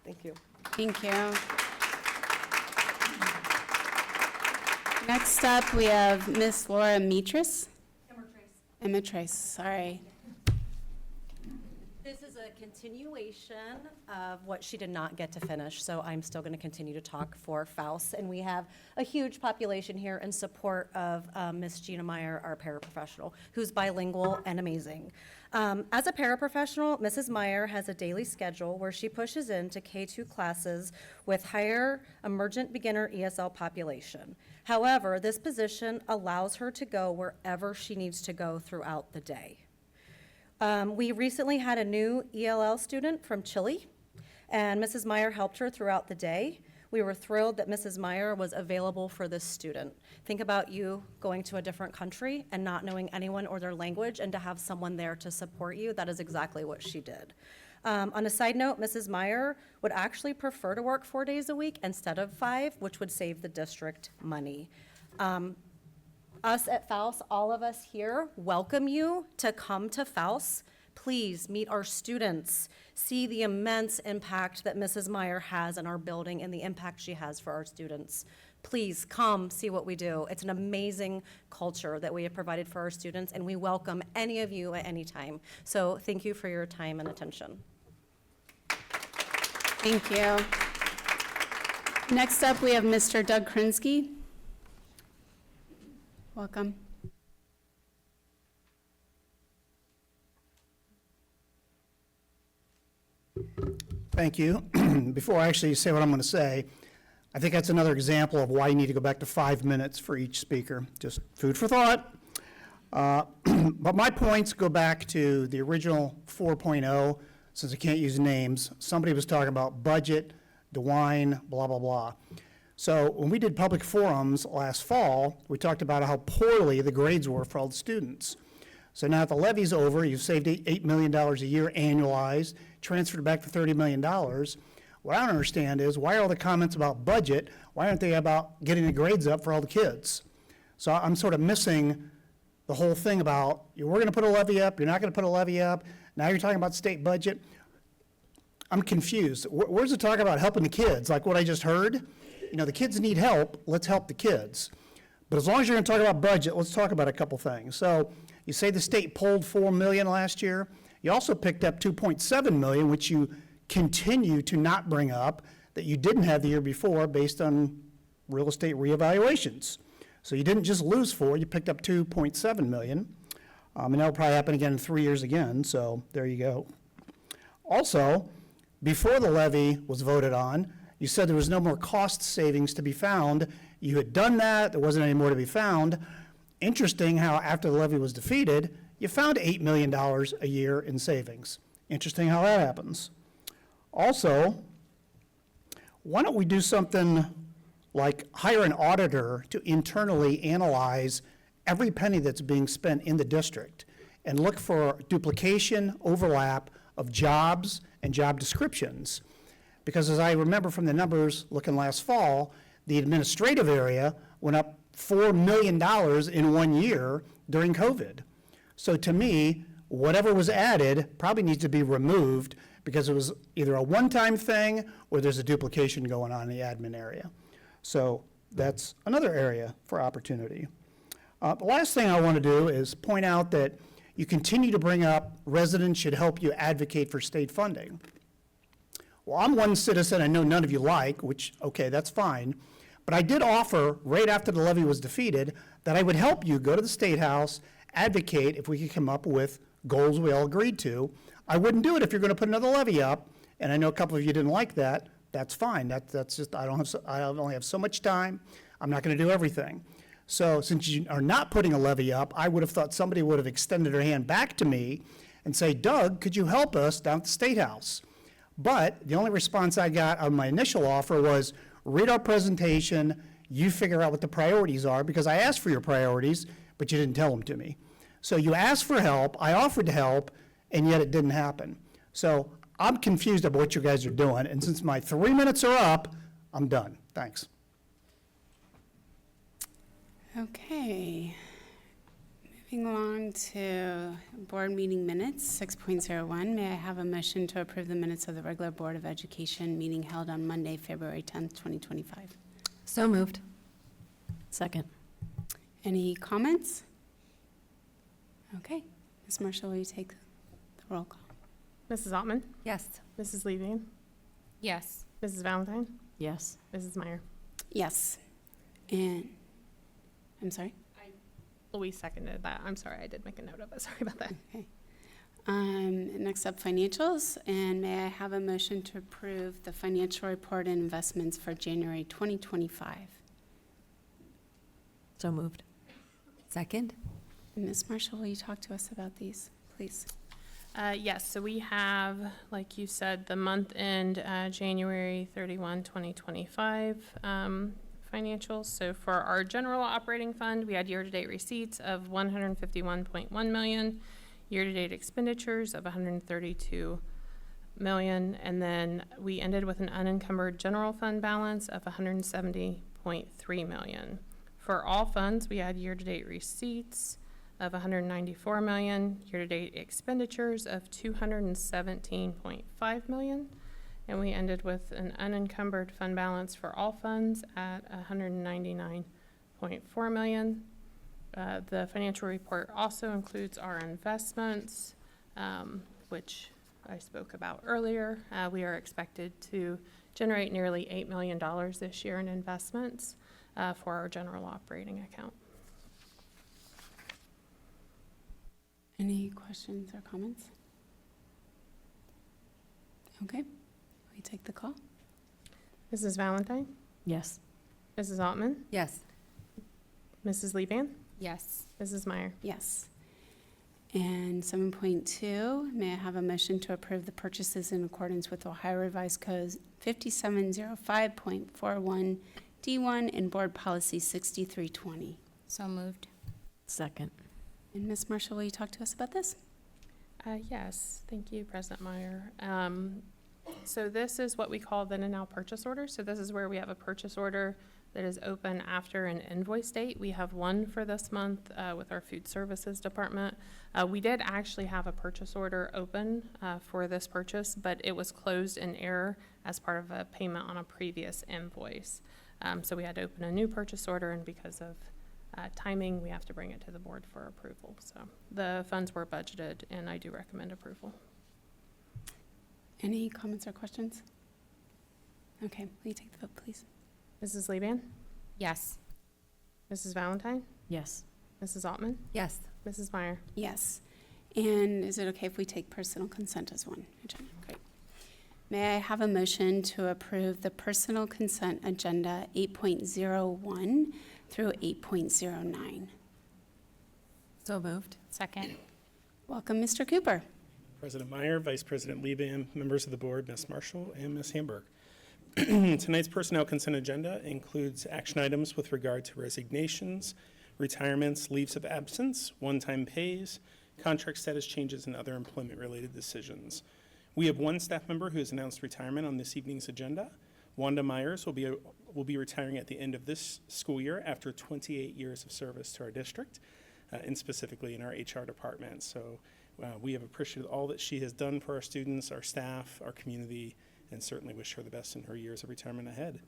Thank you. Thank you. Next up, we have Miss Laura Metris. Emma Trace, sorry. This is a continuation of what she did not get to finish, so I'm still going to continue to talk for Faust. And we have a huge population here in support of Miss Gina Meyer, our paraprofessional, who's bilingual and amazing. As a paraprofessional, Mrs. Meyer has a daily schedule where she pushes into K-2 classes with higher emergent beginner ESL population. However, this position allows her to go wherever she needs to go throughout the day. We recently had a new ELL student from Chile, and Mrs. Meyer helped her throughout the day. We were thrilled that Mrs. Meyer was available for this student. Think about you going to a different country and not knowing anyone or their language, and to have someone there to support you. That is exactly what she did. On a side note, Mrs. Meyer would actually prefer to work 4 days a week instead of 5, which would save the district money. Us at FAUS, all of us here, welcome you to come to FAUS. Please meet our students, see the immense impact that Mrs. Meyer has in our building and the impact she has for our students. Please come see what we do. It's an amazing culture that we have provided for our students, and we welcome any of you at any time. So thank you for your time and attention. Thank you. Next up, we have Mr. Doug Krinsky. Welcome. Thank you. Before I actually say what I'm going to say, I think that's another example of why you need to go back to 5 minutes for each speaker. Just food for thought. But my points go back to the original 4.0, since I can't use names. Somebody was talking about budget, DeWine, blah, blah, blah. So when we did public forums last fall, we talked about how poorly the grades were for all the students. So now that the levy's over, you've saved $8 million a year annualized, transferred back to $30 million. What I don't understand is, why are all the comments about budget, why aren't they about getting the grades up for all the kids? So I'm sort of missing the whole thing about, we're going to put a levy up, you're not going to put a levy up, now you're talking about state budget. I'm confused. Where's the talk about helping the kids, like what I just heard? You know, the kids need help, let's help the kids. But as long as you're going to talk about budget, let's talk about a couple things. So you say the state pulled $4 million last year. You also picked up $2.7 million, which you continue to not bring up, that you didn't have the year before based on real estate reevaluations. So you didn't just lose 4, you picked up $2.7 million. And that'll probably happen again in 3 years again, so there you go. Also, before the levy was voted on, you said there was no more cost savings to be found. You had done that, there wasn't any more to be found. Interesting how after the levy was defeated, you found $8 million a year in savings. Interesting how that happens. Also, why don't we do something like hire an auditor to internally analyze every penny that's being spent in the district and look for duplication, overlap of jobs and job descriptions. Because as I remember from the numbers looking last fall, the administrative area went up $4 million in 1 year during COVID. So to me, whatever was added probably needs to be removed because it was either a one-time thing or there's a duplication going on in the admin area. So that's another area for opportunity. The last thing I want to do is point out that you continue to bring up residents should help you advocate for state funding. Well, I'm one citizen I know none of you like, which, okay, that's fine. But I did offer, right after the levy was defeated, that I would help you go to the State House, advocate if we could come up with goals we all agreed to. I wouldn't do it if you're going to put another levy up, and I know a couple of you didn't like that. That's fine. That's just, I only have so much time. I'm not going to do everything. So since you are not putting a levy up, I would have thought somebody would have extended their hand back to me and say, Doug, could you help us down at the State House? But the only response I got on my initial offer was, read our presentation, you figure out what the priorities are, because I asked for your priorities, but you didn't tell them to me. So you asked for help, I offered to help, and yet it didn't happen. So I'm confused about what you guys are doing, and since my 3 minutes are up, I'm done. Thanks. Okay. Moving along to board meeting minutes, 6.01. May I have a motion to approve the minutes of the regular Board of Education meeting held on Monday, February 10th, 2025? So moved. Second. Any comments? Okay. Ms. Marshall, will you take the roll call? Mrs. Altman, Yes. Mrs. Levine, Yes. Mrs. Valentine, Yes. Mrs. Meyer. Yes. And, I'm sorry? Louise seconded that. I'm sorry, I did make a note of it. Sorry about that. Okay. Next up, financials, and may I have a motion to approve the financial report and investments for January 2025? So moved. Second? Ms. Marshall, will you talk to us about these, please? Yes, so we have, like you said, the month end, January 31, 2025 financials. So for our general operating fund, we had year-to-date receipts of $151.1 million, year-to-date expenditures of $132 million, and then we ended with an unencumbered general fund balance of $170.3 million. For all funds, we had year-to-date receipts of $194 million, year-to-date expenditures of $217.5 million, and we ended with an unencumbered fund balance for all funds at $199.4 million. The financial report also includes our investments, which I spoke about earlier. We are expected to generate nearly $8 million this year in investments for our general operating account. Any questions or comments? Okay, we take the call. Mrs. Valentine? Yes. Mrs. Altman? Yes. Mrs. Lieband? Yes. Mrs. Meyer? Yes. And 7.2, may I have a motion to approve the purchases in accordance with Ohio Revised Code 5705.41 D1 and Board Policy 6320. So moved. Second. And Ms. Marshall, will you talk to us about this? Yes, thank you, President Meyer. So this is what we call then and now purchase order. So this is where we have a purchase order that is open after an invoice date. We have one for this month with our food services department. We did actually have a purchase order open for this purchase, but it was closed in error as part of a payment on a previous invoice. So we had to open a new purchase order, and because of timing, we have to bring it to the board for approval. So the funds were budgeted, and I do recommend approval. Any comments or questions? Okay, will you take the vote, please? Mrs. Lieband? Yes. Mrs. Valentine? Yes. Mrs. Altman? Yes. Mrs. Meyer? Yes. And is it okay if we take personal consent as one agenda? Great. May I have a motion to approve the personal consent agenda 8.01 through 8.09? So moved. Second. Welcome, Mr. Cooper. President Meyer, Vice President Lieband, members of the board, Ms. Marshall, and Ms. Hamburg. Tonight's personnel consent agenda includes action items with regard to resignations, retirements, leaves of absence, one-time pays, contract status changes, and other employment-related decisions. We have one staff member who has announced retirement on this evening's agenda. Wanda Myers will be retiring at the end of this school year after 28 years of service to our district, and specifically in our HR department. So we have appreciated all that she has done for our students, our staff, our community, and certainly wish her the best in her years of retirement ahead.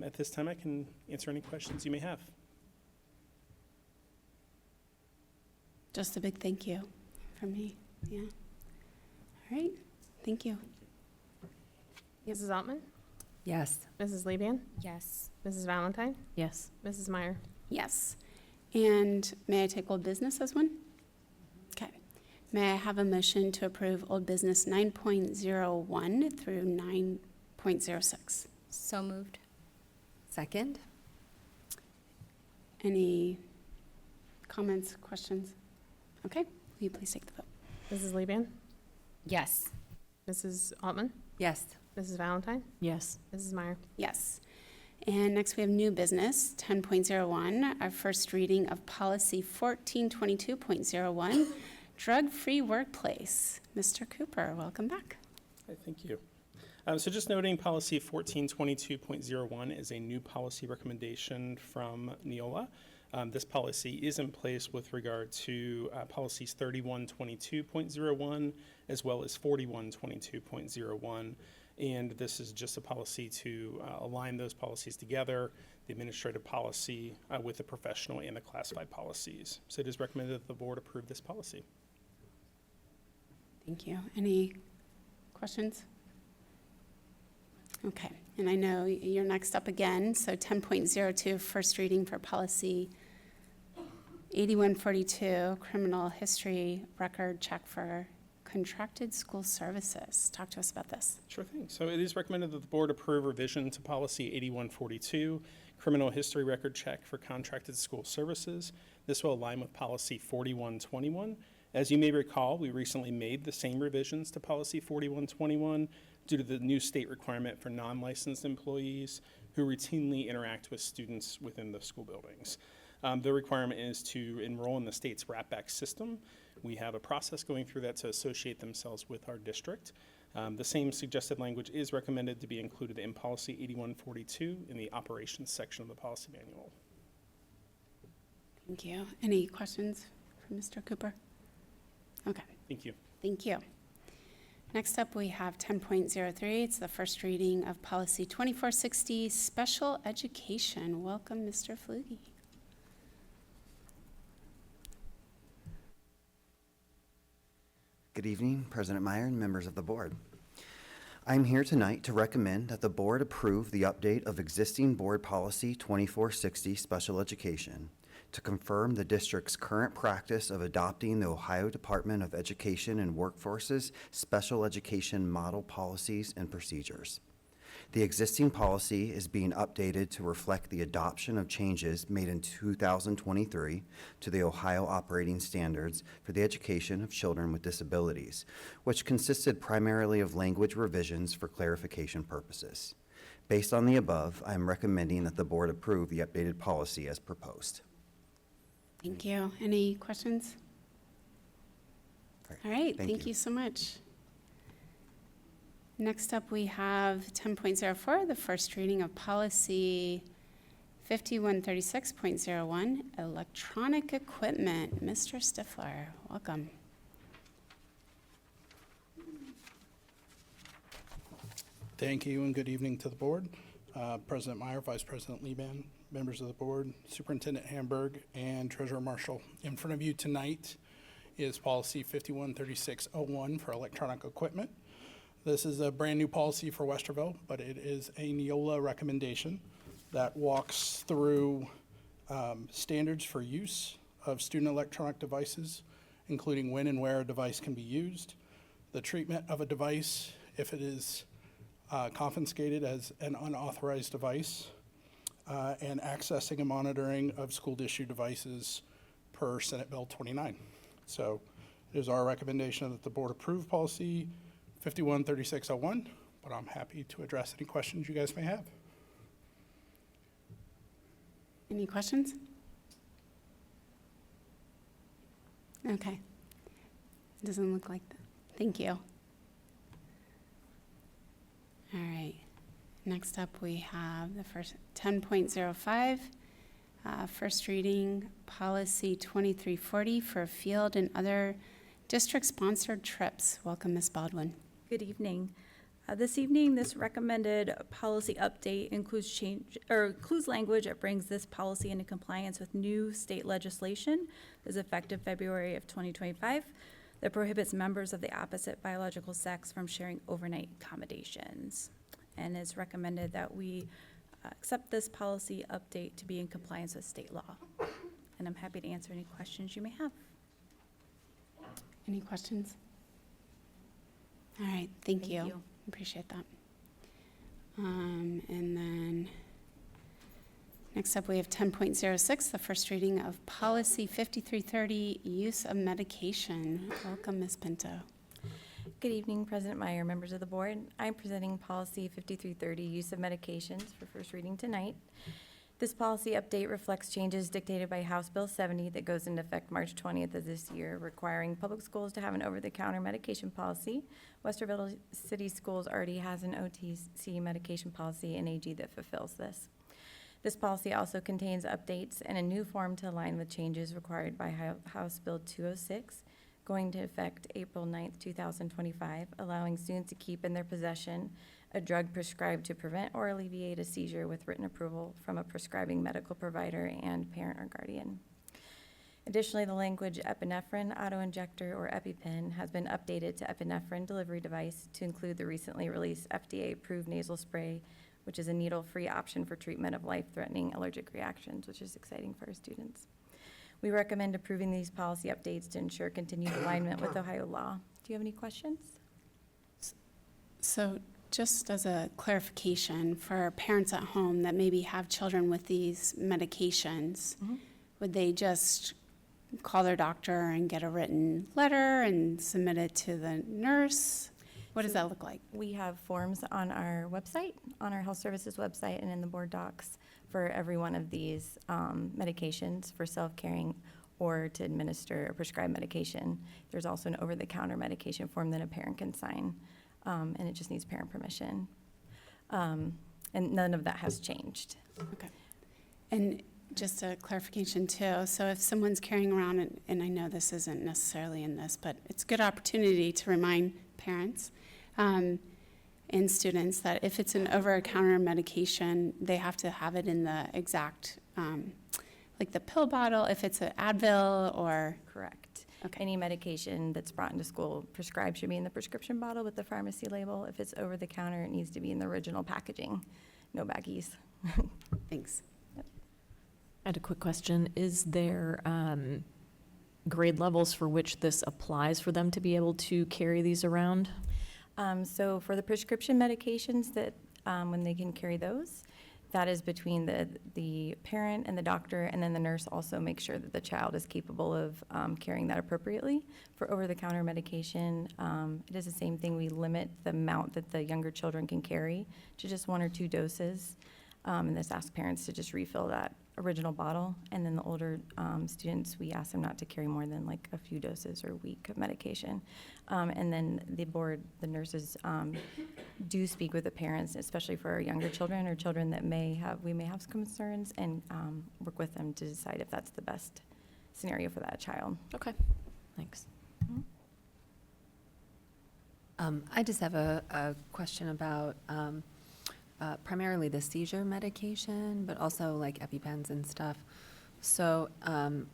At this time, I can answer any questions you may have. Just a big thank you from me. Yeah. All right. Thank you. Mrs. Altman? Yes. Mrs. Lieband? Yes. Mrs. Valentine? Yes. Mrs. Meyer? Yes. And may I take old business as one? Okay. May I have a motion to approve old business 9.01 through 9.06? So moved. Second. Any comments, questions? Okay. Will you please take the vote? Mrs. Lieband? Yes. Mrs. Altman? Yes. Mrs. Valentine? Yes. Mrs. Meyer? Yes. And next we have new business, 10.01, our first reading of policy 1422.01, drug-free workplace. Mr. Cooper, welcome back. Hi, thank you. So just noting policy 1422.01 is a new policy recommendation from Neola. This policy is in place with regard to policies 3122.01 as well as 4122.01. And this is just a policy to align those policies together, the administrative policy with the professional and the classified policies. So it is recommended that the board approve this policy. Thank you. Any questions? Okay, and I know you're next up again, so 10.02, first reading for policy 8142, criminal history record check for contracted school services. Talk to us about this. Sure thing. So it is recommended that the board approve revision to policy 8142, criminal history record check for contracted school services. This will align with policy 4121 As you may recall, we recently made the same revisions to Policy 4121 due to the new state requirement for non-licensed employees who routinely interact with students within the school buildings. The requirement is to enroll in the state's RAPBAC system. We have a process going through that to associate themselves with our district. The same suggested language is recommended to be included in Policy 8142 in the operations section of the policy manual. Thank you. Any questions for Mr. Cooper? Okay, Thank you. thank you. Next up, we have 10.03. It's the first reading of Policy 2460, Special Education. Welcome, Mr. Flugie. Good evening, President Meyer and members of the board. I'm here tonight to recommend that the board approve the update of existing Board Policy 2460 Special Education to confirm the district's current practice of adopting the Ohio Department of Education and Workforce's Special Education Model Policies and Procedures. The existing policy is being updated to reflect the adoption of changes made in 2023 to the Ohio Operating Standards for the Education of Children with Disabilities, which consisted primarily of language revisions for clarification purposes. Based on the above, I am recommending that the board approve the updated policy as proposed. Thank you. Any questions? All right, Thank thank you. you so much. Next up, we have 10.04, the first reading of Policy 5136.01, Electronic Equipment. Mr. Stifler, welcome. Thank you and good evening to the board. President Meyer, Vice President Lieben, members of the board, Superintendent Hamburg, and Treasurer Marshall. In front of you tonight is Policy 5136.01 for electronic equipment. This is a brand new policy for Westerville, but it is a Neola recommendation that walks through standards for use of student electronic devices, including when and where a device can be used, the treatment of a device if it is confiscated as an unauthorized device, and accessing and monitoring of school-issued devices per Senate Bill 29. So it is our recommendation that the board approve policy 5136.01, but I'm happy to address any questions you guys may have. Any questions? Okay. Doesn't look like that. Thank you. All right. Next up, we have the first 10.05, first reading Policy 2340 for field and other district-sponsored trips. Welcome, Ms. Baldwin. Good evening. This evening, this recommended policy update includes language that brings this policy into compliance with new state legislation that is effective February of 2025 that prohibits members of the opposite biological sex from sharing overnight accommodations. And it's recommended that we accept this policy update to be in compliance with state law. And I'm happy to answer any questions you may have. Any questions? All right, thank you. Thank you. Appreciate that. And then next up, we have 10.06, the first reading of Policy 5330, Use of Medication. Welcome, Ms. Pinto. Good evening, President Meyer, members of the board. I'm presenting Policy 5330, Use of Medications, for first reading tonight. This policy update reflects changes dictated by House Bill 70 that goes into effect March 20th of this year, requiring public schools to have an over-the-counter medication policy. Westerville City Schools already has an OTC medication policy and AG that fulfills this. This policy also contains updates and a new form to align with changes required by House Bill 206, going to effect April 9th, 2025, allowing students to keep in their possession a drug prescribed to prevent or alleviate a seizure with written approval from a prescribing medical provider and parent or guardian. Additionally, the language epinephrine autoinjector or EpiPen has been updated to epinephrine delivery device to include the recently released FDA-approved nasal spray, which is a needle-free option for treatment of life-threatening allergic reactions, which is exciting for our students. We recommend approving these policy updates to ensure continued alignment with Ohio law. Do you have any questions? So just as a clarification for parents at home that maybe have children with these medications, would they just call their doctor and get a written letter and submit it to the nurse? What does that look like? We have forms on our website, on our health services website, and in the board docs for every one of these medications for self-caring or to administer or prescribe medication. There's also an over-the-counter medication form that a parent can sign, and it just needs parent permission. And none of that has changed. Okay. And just a clarification too, so if someone's carrying around, and I know this isn't necessarily in this, but it's a good opportunity to remind parents and students that if it's an over-the-counter medication, they have to have it in the exact, like the pill bottle, if it's an Advil or. Correct. Okay. Any medication that's brought into school prescribed should be in the prescription bottle with the pharmacy label. If it's over the counter, it needs to be in the original packaging. No baggies. Thanks. I had a quick question. Is there grade levels for which this applies for them to be able to carry these around? So for the prescription medications that, when they can carry those, that is between the parent and the doctor, and then the nurse also makes sure that the child is capable of carrying that appropriately. For over-the-counter medication, it is the same thing. We limit the amount that the younger children can carry to just 1 or 2 doses. And this asks parents to just refill that original bottle. And then the older students, we ask them not to carry more than like a few doses or a week of medication. And then the nurses do speak with the parents, especially for our younger children or children that we may have some concerns, and work with them to decide if that's the best scenario for that child. Okay, thanks. I just have a question about primarily the seizure medication, but also like EpiPens and stuff. So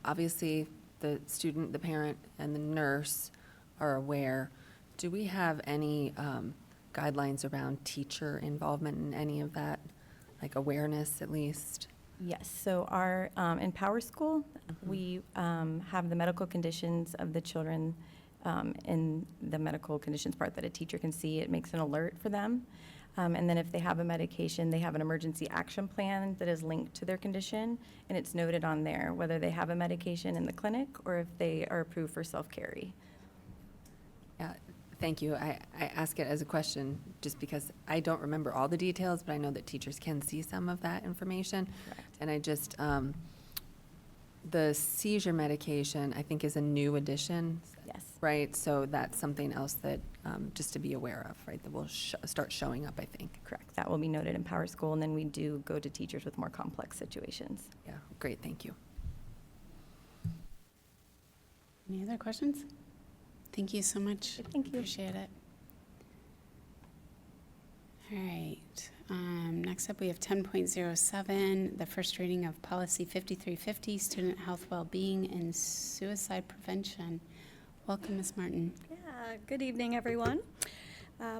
obviously the student, the parent, and the nurse are aware. Do we have any guidelines around teacher involvement in any of that, like awareness at least? Yes, so our, in Power School, we have the medical conditions of the children in the medical conditions part that a teacher can see. It makes an alert for them. And then if they have a medication, they have an emergency action plan that is linked to their condition, and it's noted on there whether they have a medication in the clinic or if they are approved for self-carry. Yeah, thank you. I ask it as a question just because I don't remember all the details, but I know that teachers can see some of that information. Correct. And I just, the seizure medication, I think, is a new addition. Yes. Right? So that's something else that, just to be aware of, right, that will start showing up, I think. Correct. That will be noted in Power School, and then we do go to teachers with more complex situations. Yeah, great, thank you. Any other questions? Thank you so much. Thank you. Appreciate it. All right. Next up, we have 10.07, the first reading of Policy 5350, Student Health, Wellbeing, and Suicide Prevention. Welcome, Ms. Martin. Yeah, good evening, everyone.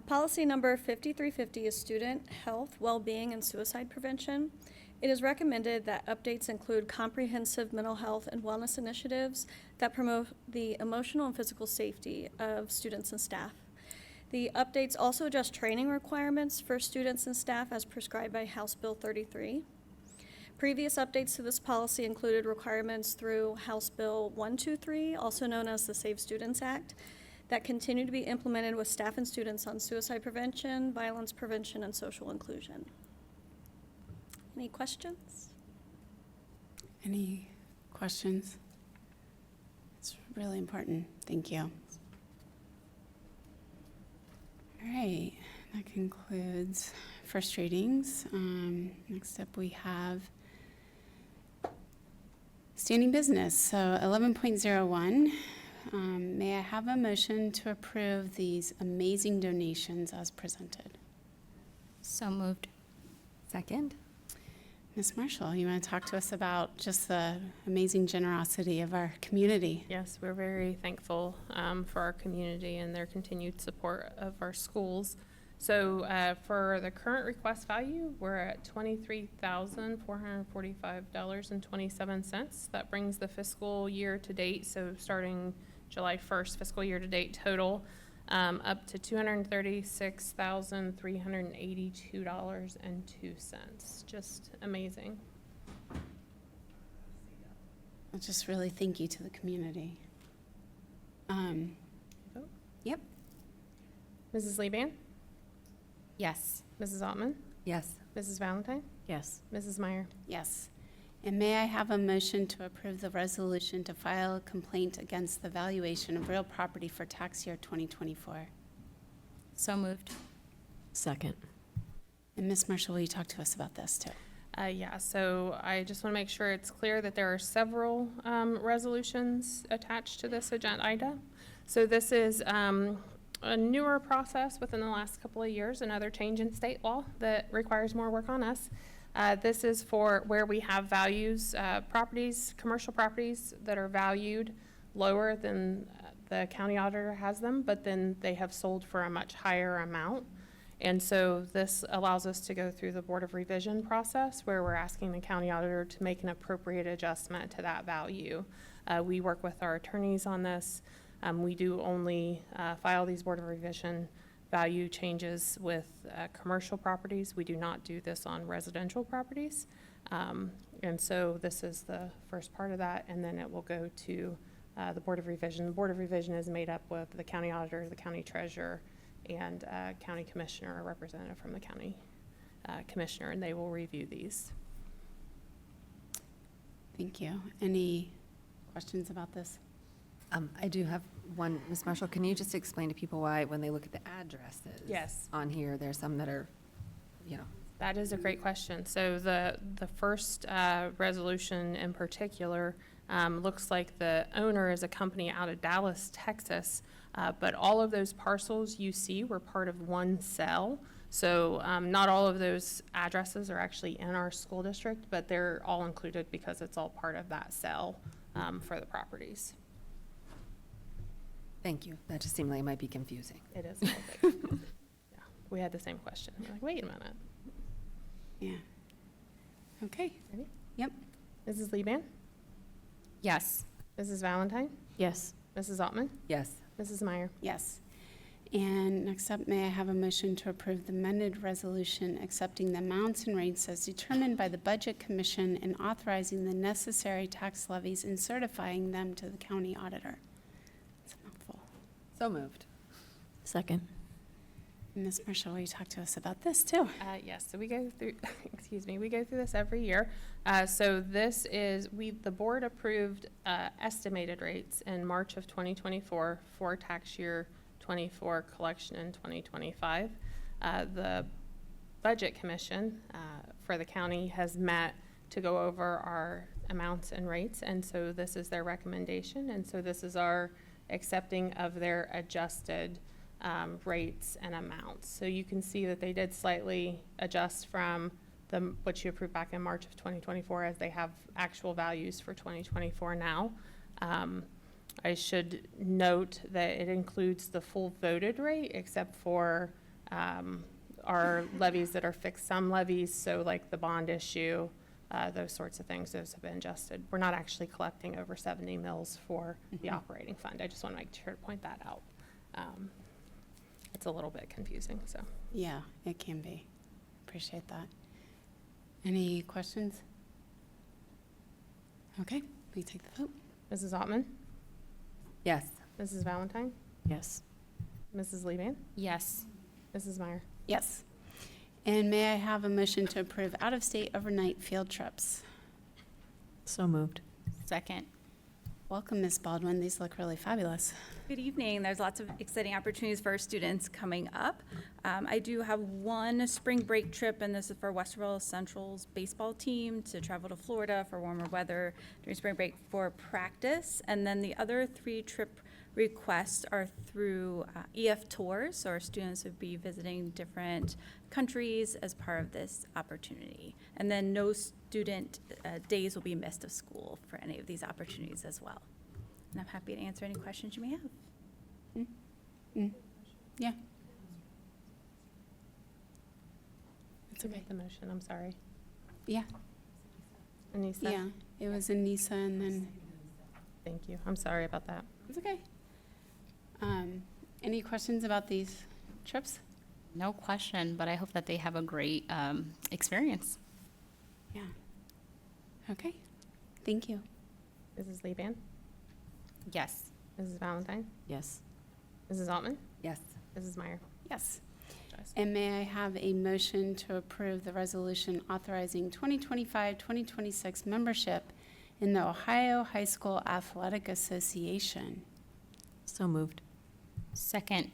Policy number 5350 is Student Health, Wellbeing, and Suicide Prevention. It is recommended that updates include comprehensive mental health and wellness initiatives that promote the emotional and physical safety of students and staff. The updates also adjust training requirements for students and staff as prescribed by House Bill 33. Previous updates to this policy included requirements through House Bill 123, also known as the Save Students Act, that continue to be implemented with staff and students on suicide prevention, violence prevention, and social inclusion. Any questions? Any questions? It's really important. Thank you. All right, that concludes first readings. Next up, we have standing business. So 11.01, may I have a motion to approve these amazing donations as presented? So moved. Second? Ms. Marshall, you want to talk to us about just the amazing generosity of our community? Yes, we're very thankful for our community and their continued support of our schools. So for the current request value, we're at $23,445.27. That brings the fiscal year to date, so starting July 1st, fiscal year to date total, up to $236,382.02. Just amazing. just really thank you to the community. Yep. Mrs. Leban? Yes. Mrs. Altman? Yes. Mrs. Valentine? Yes. Mrs. Meyer? Yes. And may I have a motion to approve the resolution to file a complaint against the valuation of real property for tax year 2024? So moved. Second. And Ms. Marshall, will you talk to us about this too? Yeah, so I just want to make sure it's clear that there are several resolutions attached to this agenda item. So this is a newer process within the last couple of years, another change in state law that requires more work on us. This is for where we have values, properties, commercial properties that are valued lower than the county auditor has them, but then they have sold for a much higher amount. And so this allows us to go through the Board of Revision process where we're asking the county auditor to make an appropriate adjustment to that value. We work with our attorneys on this. We do only file these Board of Revision value changes with commercial properties. We do not do this on residential properties. And so this is the first part of that, and then it will go to the Board of Revision. The Board of Revision is made up with the county auditor, the county treasurer, and county commissioner, a representative from the county commissioner, and they will review these. Thank you. Any questions about this? I do have one. Ms. Marshall, can you just explain to people why, when they look at the addresses? Yes. On here, there's some that are, That is a great question. So the first resolution in particular looks like the owner is a company out of Dallas, Texas, but all of those parcels you see were part of one cell. So not all of those addresses are actually in our school district, but they're all included because it's all part of that cell for the properties. Thank you. That just seemed like it might be confusing. It is a little bit. Yeah, we had the same question. We're like, wait a minute. Yeah. Okay. Ready? Yep. Mrs. Leban? Yes. Mrs. Valentine? Yes. Mrs. Altman? Yes. Mrs. Meyer? Yes. And next up, may I have a motion to approve the amended resolution accepting the amounts and rates as determined by the Budget Commission and authorizing the necessary tax levies and certifying them to the county auditor? It's a mouthful. So moved. Second. Ms. Marshall, will you talk to us about this too? Yes, so we go through, excuse me, we go through this every year. So this is, the board approved estimated rates in March of 2024 for tax year 24 collection in 2025. The Budget Commission for the county has met to go over our amounts and rates, and so this is their recommendation, and so this is our accepting of their adjusted rates and amounts. So you can see that they did slightly adjust from what you approved back in March of 2024 as they have actual values for 2024 now. I should note that it includes the full voted rate except for our levies that are fixed sum levies, so like the bond issue, those sorts of things, those have been adjusted. We're not actually collecting over 70 mills for the operating fund. I just want to make sure to point that out. It's a little bit confusing, so. Yeah, it can be. Appreciate that. Any questions? Okay, we take the vote. Mrs. Altman? Yes. Mrs. Valentine? Yes. Mrs. Leban? Yes. Mrs. Meyer? Yes. And may I have a motion to approve out-of-state overnight field trips? So moved. Second. Welcome, Ms. Baldwin. These look really fabulous. Good evening. There's lots of exciting opportunities for our students coming up. I do have one spring break trip, and this is for Westerville Central's baseball team to travel to Florida for warmer weather during spring break for practice. And then the other 3 trip requests are through EF Tours, so our students would be visiting different countries as part of this opportunity. And then no student days will be missed of school for any of these opportunities as well. And I'm happy to answer any questions you may have. Yeah. Who made the motion? I'm sorry. Yeah. Anissa? Yeah, it was Anissa and then, Thank you. I'm sorry about that. it's okay. Any questions about these trips? No question, but I hope that they have a great experience. Yeah. Okay, thank you. Mrs. Leban? Yes. Mrs. Valentine? Yes. Mrs. Altman? Yes. Mrs. Meyer? Yes. And may I have a motion to approve the resolution authorizing 2025-2026 membership in the Ohio High School Athletic Association? So moved. Second.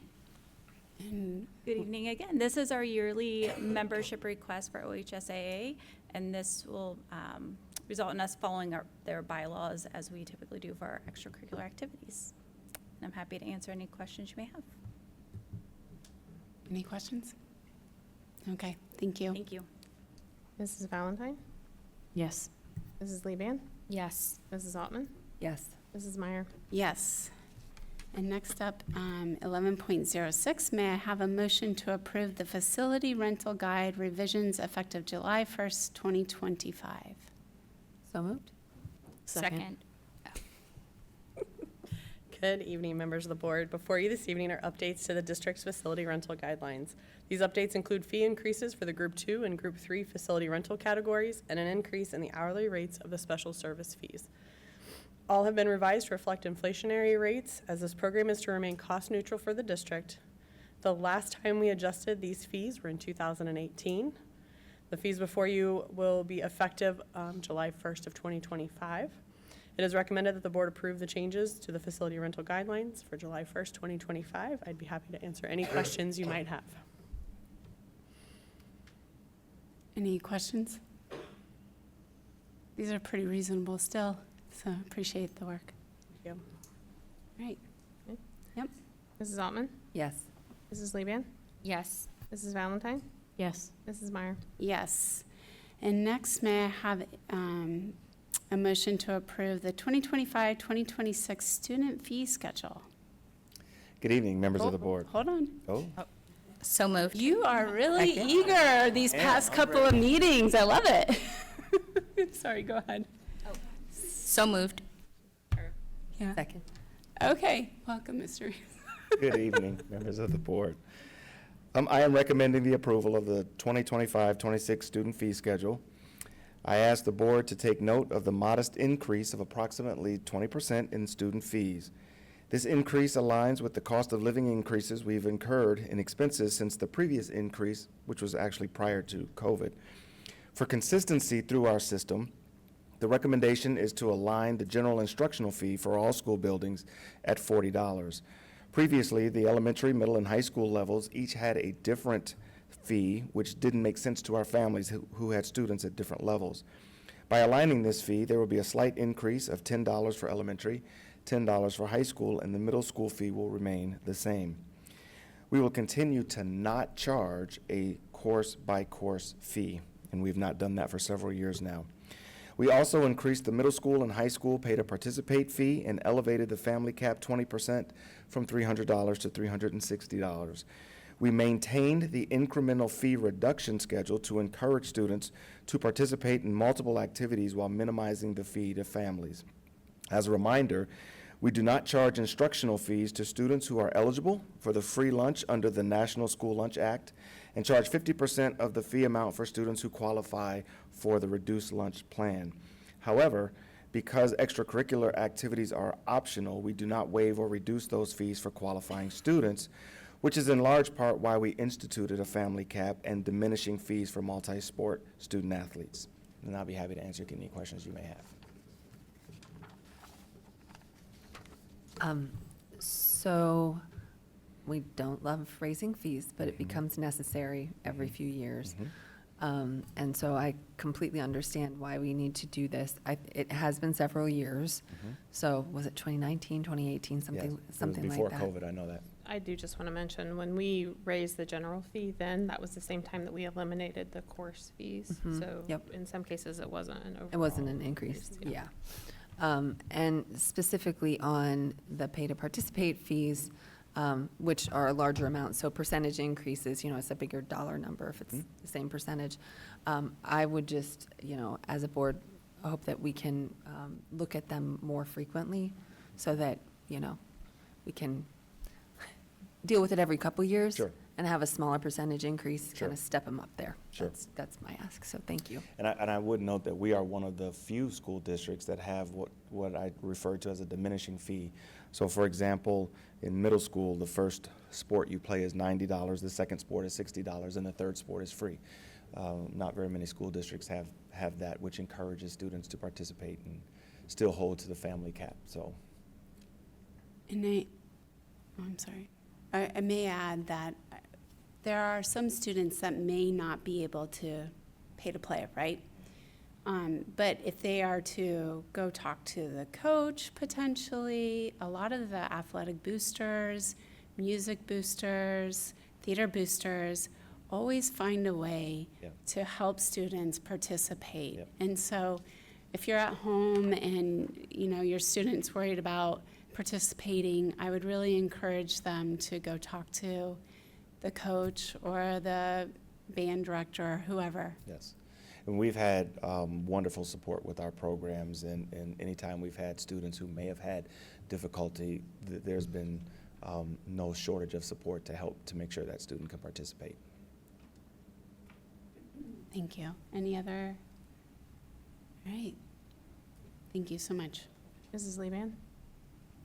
And Good evening again. This is our yearly membership request for OHSAA, and this will result in us following their bylaws as we typically do for our extracurricular activities. And I'm happy to answer any questions you may have. any questions? Okay, thank you. Thank you. Mrs. Valentine? Yes. Mrs. Leban? Yes. Mrs. Altman? Yes. Mrs. Meyer? Yes. And next up, 11.06, may I have a motion to approve the facility rental guide revisions effective July 1st, 2025? So moved? Second. Good evening, members of the board. Before you this evening are updates to the district's facility rental guidelines. These updates include fee increases for the Group 2 and Group 3 facility rental categories and an increase in the hourly rates of the special service fees. All have been revised to reflect inflationary rates, as this program is to remain cost neutral for the district. The last time we adjusted these fees were in 2018. The fees before you will be effective July 1st of 2025. It is recommended that the board approve the changes to the facility rental guidelines for July 1st, 2025. I'd be happy to answer any questions you might have. Any questions? These are pretty reasonable still, so appreciate the work. Thank you. Right. Okay. Yep. Mrs. Altman? Yes. Mrs. Leban? Yes. Mrs. Valentine? Yes. Mrs. Meyer? Yes. And next, may I have a motion to approve the 2025-2026 student fee schedule? Good evening, members of the board. Hold on. Oh, So moved. You are really eager these past couple of meetings. I love it. Sorry, go ahead. So moved. Yeah. Second. Okay, welcome, Mr. good evening, members of the board. I am recommending the approval of the 2025-26 student fee schedule. I ask the board to take note of the modest increase of approximately 20% in student fees. This increase aligns with the cost of living increases we've incurred in expenses since the previous increase, which was actually prior to COVID. For consistency through our system, the recommendation is to align the general instructional fee for all school buildings at $40. Previously, the elementary, middle, and high school levels each had a different fee, which didn't make sense to our families who had students at different levels. By aligning this fee, there will be a slight increase of $10 for elementary, $10 for high school, and the middle school fee will remain the same. We will continue to not charge a course-by-course fee, and we've not done that for several years now. We also increased the middle school and high school pay-to-participate fee and elevated the family cap 20% from $300 to $360. We maintained the incremental fee reduction schedule to encourage students to participate in multiple activities while minimizing the fee to families. As a reminder, we do not charge instructional fees to students who are eligible for the free lunch under the National School Lunch Act and charge 50% of the fee amount for students who qualify for the reduced lunch plan. However, because extracurricular activities are optional, we do not waive or reduce those fees for qualifying students, which is in large part why we instituted a family cap and diminishing fees for multi-sport student athletes. And I'll be happy to answer any questions you may have. So we don't love raising fees, but it becomes necessary every few years. And so I completely understand why we need to do this. It has been several years. So was it 2019, 2018, something like that? Before COVID, I know that. I do just want to mention, when we raised the general fee then, that was the same time that we eliminated the course fees. So in some cases, it wasn't an overall. It wasn't an increase, yeah. And specifically on the pay-to-participate fees, which are a larger amount, so percentage increases, it's a bigger dollar number if it's the same percentage. I would just, as a board, hope that we can look at them more frequently so that, we can deal with it every couple years. Sure. And have a smaller percentage increase, Sure. kind of step them up there. Sure. That's my ask, so thank you. And I would note that we are one of the few school districts that have what I refer to as a diminishing fee. So for example, in middle school, the first sport you play is $90, the second sport is $60, and the third sport is free. Not very many school districts have that, which encourages students to participate and still hold to the family cap, so. And I'm sorry. I may add that there are some students that may not be able to pay to play, right? But if they are to go talk to the coach potentially, a lot of the athletic boosters, music boosters, theater boosters always find a way Yep. to help students participate. Yep. And so if you're at home and, your student's worried about participating, I would really encourage them to go talk to the coach or the band director or whoever. Yes. And we've had wonderful support with our programs, and anytime we've had students who may have had difficulty, there's been no shortage of support to help to make sure that student can participate. Thank you. Any other? All right. Thank you so much. Mrs. Leban?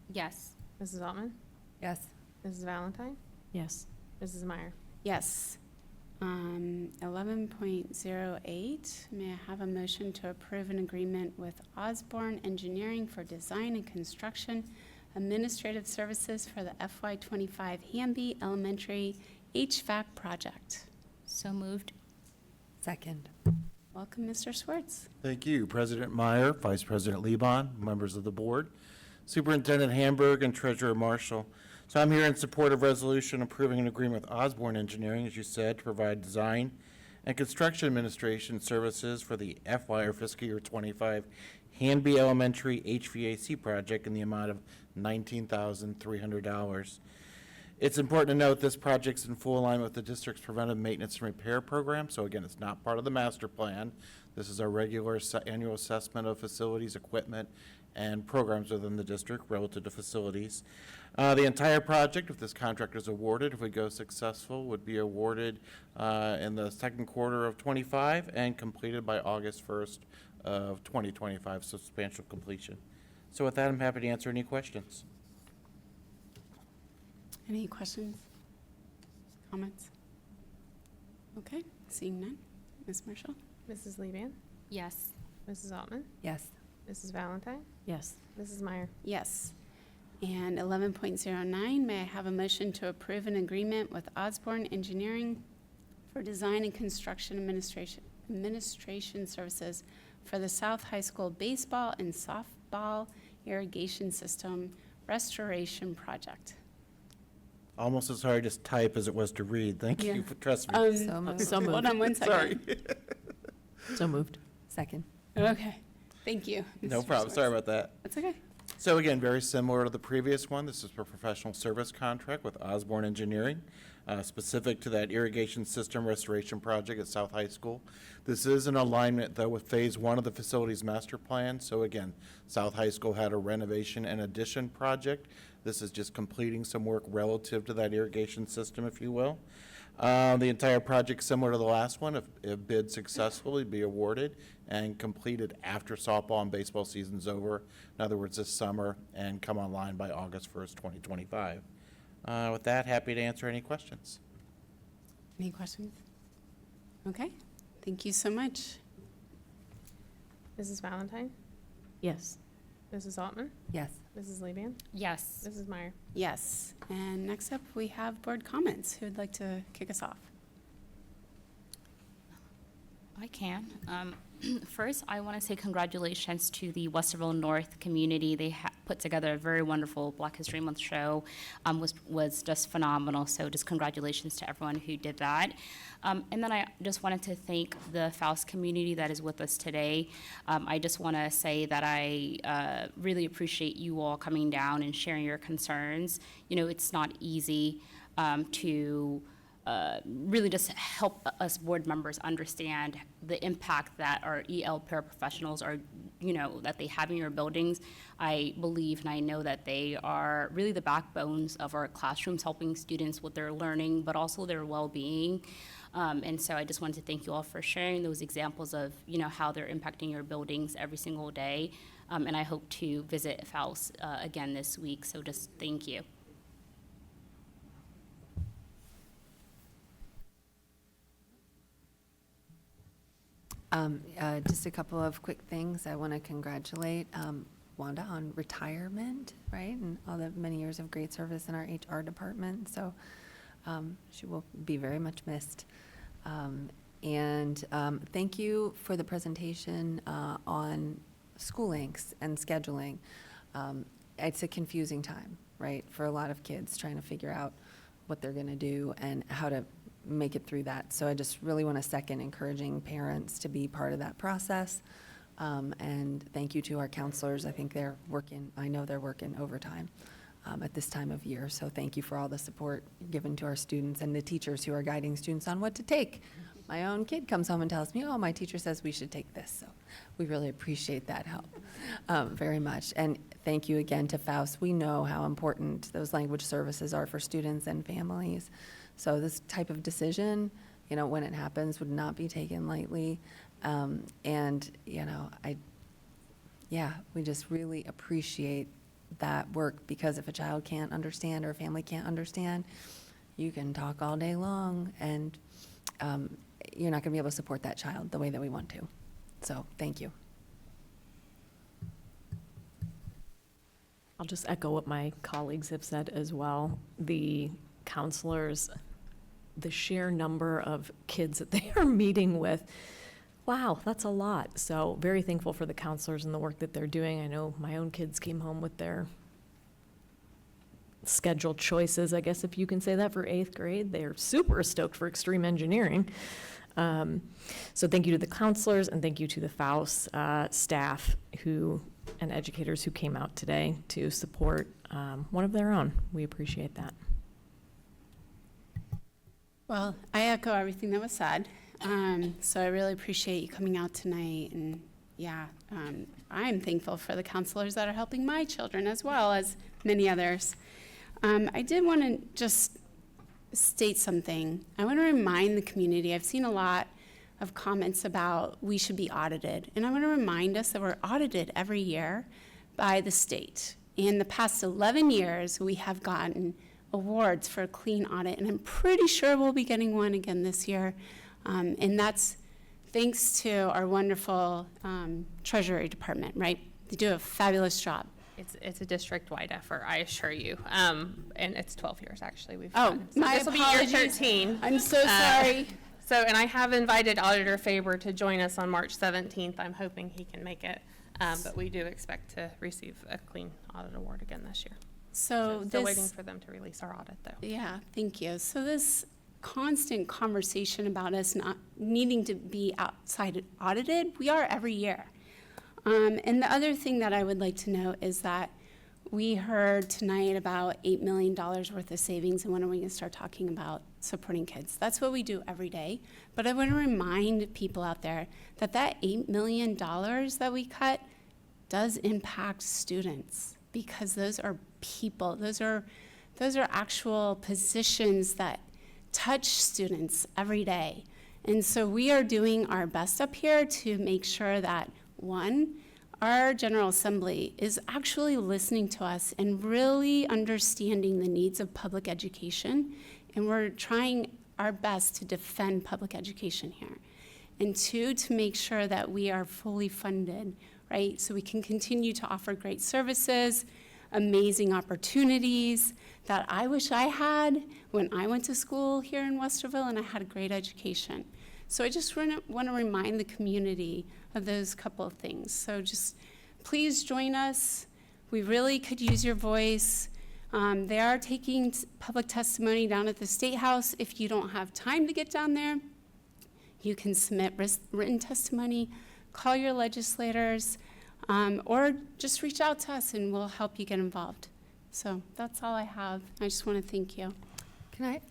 Yes. Mrs. Altman? Yes. Mrs. Valentine? Yes. Mrs. Meyer? Yes. 11.08, may I have a motion to approve an agreement with Osborne Engineering for design and construction administrative services for the FY25 Hamby Elementary HVAC project? So moved. Second. Welcome, Mr. Schwartz. Thank you, President Meyer, Vice President Liban, members of the board, Superintendent Hamburg, and Treasurer Marshall. So I'm here in support of resolution approving an agreement with Osborne Engineering, as you said, to provide design and construction administration services for the FY or fiscal year 25 Hanby Elementary HVAC project in the amount of $19,300. It's important to note this project's in full alignment with the district's preventive maintenance and repair program. So again, it's not part of the master plan. This is our regular annual assessment of facilities, equipment, and programs within the district relative to facilities. The entire project, if this contract is awarded, if we go successful, would be awarded in the second quarter of 25 and completed by August 1st of 2025, substantial completion. So with that, I'm happy to answer any questions. Any questions? Comments? Okay, seeing none. Ms. Marshall? Mrs. Leban? Yes. Mrs. Altman? Yes. Mrs. Valentine? Yes. Mrs. Meyer? Yes. And 11.09, may I have a motion to approve an agreement with Osborne Engineering for design and construction administration services for the South High School baseball and softball irrigation system restoration project? Almost as hard to type as it was to read. Thank Yeah. you for trusting me. So moved. So moved. Hold on one second. Sorry. So moved. Second. Okay, thank you. No Mr. problem. Sorry Schwartz. about that. That's okay. So again, very similar to the previous one. This is for professional service contract with Osborne Engineering, specific to that irrigation system restoration project at South High School. This is in alignment, though, with Phase 1 of the facilities master plan. So again, South High School had a renovation and addition project. This is just completing some work relative to that irrigation system, if you will. The entire project, similar to the last one, if bid successfully, be awarded and completed after softball and baseball season's over. In other words, this summer, and come online by August 1st, 2025. With that, happy to answer any questions. Any questions? Okay, thank you so much. Mrs. Valentine? Yes. Mrs. Altman? Yes. Mrs. Leban? Yes. Mrs. Meyer? Yes, and next up, we have board comments. Who would like to kick us off? I can. First, I want to say congratulations to the Westerville North community. They put together a very wonderful Black History Month show. Was just phenomenal. So just congratulations to everyone who did that. And then I just wanted to thank the Faust community that is with us today. I just want to say that I really appreciate you all coming down and sharing your concerns. You know, it's not easy to really just help us board members understand the impact that our EL paraprofessionals are, that they have in your buildings. I believe and I know that they are really the backbones of our classrooms, helping students with their learning, but also their well-being. And so I just wanted to thank you all for sharing those examples of, how they're impacting your buildings every single day. And I hope to visit Faust again this week, so just thank you. Just a couple of quick things. I want to congratulate Wanda on retirement, right? And all the many years of great service in our HR department. So she will be very much missed. And thank you for the presentation on school links and scheduling. It's a confusing time, right, for a lot of kids trying to figure out what they're going to do and how to make it through that. So I just really want to second encouraging parents to be part of that process. And thank you to our counselors. I think I know they're working overtime at this time of year. So thank you for all the support given to our students and the teachers who are guiding students on what to take. My own kid comes home and tells me, oh, my teacher says we should take this. So we really appreciate that help very much. And thank you again to Faust. We know how important those language services are for students and families. So this type of decision, when it happens, would not be taken lightly. We just really appreciate that work, because if a child can't understand or a family can't understand, you can talk all day long and you're not going to be able to support that child the way that we want to. So thank you. I'll just echo what my colleagues have said as well. The counselors, the sheer number of kids that they are meeting with, wow, that's a lot. So very thankful for the counselors and the work that they're doing. I know my own kids came home with their scheduled choices, I guess if you can say that, for 8th grade. They're super stoked for extreme engineering. So thank you to the counselors and thank you to the Faust staff and educators who came out today to support one of their own. We appreciate that. Well, I echo everything that was said. So I really appreciate you coming out tonight. And I am thankful for the counselors that are helping my children as well as many others. I did want to just state something. I want to remind the community, I've seen a lot of comments about we should be audited. And I want to remind us that we're audited every year by the state. In the past 11 years, we have gotten awards for a clean audit, and I'm pretty sure we'll be getting one again this year. And that's thanks to our wonderful Treasury Department, right? They do a fabulous job. It's a district-wide effort, I assure you. And it's 12 years, actually, we've done. So my this will be apologies. year 13. I'm so sorry. And I have invited Auditor Faber to join us on March 17th. I'm hoping he can make it. But we do expect to receive a clean audit award again this year. So still waiting for them to release our audit, though. Yeah, thank you. So this constant conversation about us not needing to be outside audited, we are every year. And the other thing that I would like to note is that we heard tonight about $8 million worth of savings, and when are we going to start talking about supporting kids? That's what we do every day. But I want to remind people out there that that $8 million that we cut does impact students, because those are people. Those are actual positions that touch students every day. And so we are doing our best up here to make sure that, one, our General Assembly is actually listening to us and really understanding the needs of public education, and we're trying our best to defend public education here. And two, to make sure that we are fully funded, right? So we can continue to offer great services, amazing opportunities that I wish I had when I went to school here in Westerville and I had a great education. So I just want to remind the community of those couple of things. So just please join us. We really could use your voice. They are taking public testimony down at the State House. If you don't have time to get down there, you can submit written testimony, call your legislators, or just reach out to us and we'll help you get involved. So that's all I have. I just want to thank you. Can I,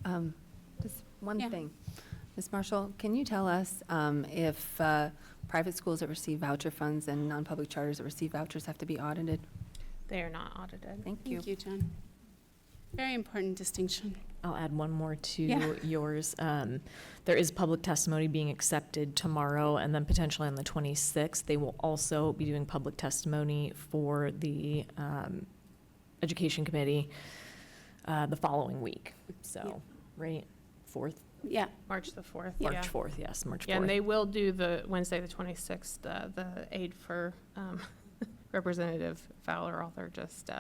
just One Yeah. thing. Ms. Marshall, can you tell us if private schools that receive voucher funds and non-public charters that receive vouchers have to be audited? They are not audited. Thank you. Thank you, Jen. Very important distinction. I'll add one more to Yeah. yours. There is public testimony being accepted tomorrow, and then potentially on the 26th, they will also be doing public testimony for the Education Committee the following week. So, right, 4th? Yeah. March the 4th. March yeah. 4th, yes, March 4th. Yeah, and they will do the Wednesday, the 26th, the aid for Representative Fowler Author just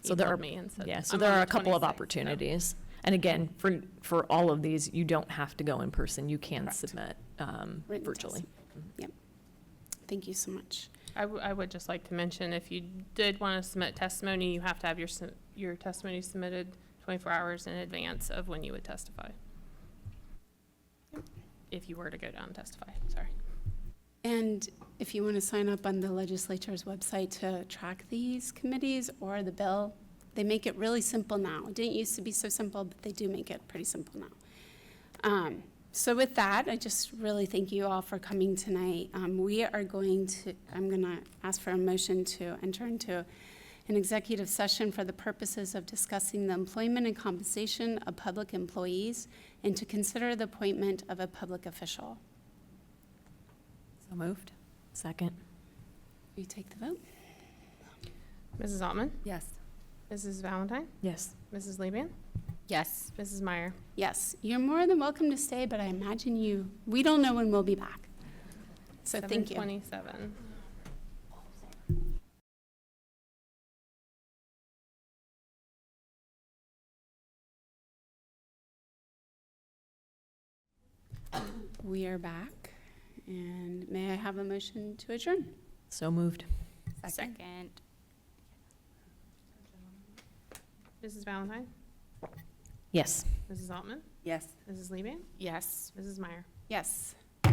So there emailed are, me and said. yeah, so I'm there on are the a couple of 26th, so- opportunities. And again, for all of these, you don't have to go in person. You can Correct. submit Written virtually. Yep. Thank you so much. I would just like to mention, if you did want to submit testimony, you have to have your testimony submitted 24 hours in advance of when you would testify. If you were to go down and testify, sorry. And if you want to sign up on the legislature's website to track these committees or the bill, they make it really simple now. It didn't used to be so simple, but they do make it pretty simple now. So with that, I just really thank you all for coming tonight. I'm going to ask for a motion to enter into an executive session for the purposes of discussing the employment and compensation of public employees and to consider the appointment of a public official. So moved. Second. Will you take the vote? Mrs. Altman? Yes. Mrs. Valentine? Yes. Mrs. Lebian? Yes. Mrs. Meyer? Yes, you're more than welcome to stay, but I imagine we don't know when we'll be back. So thank you. 7:27. We are back, and may I have a motion to adjourn? So moved. Second. Mrs. Valentine? Yes. Mrs. Altman? Yes. Mrs. Lebian? Yes. Mrs. Meyer? Yes. 7:15.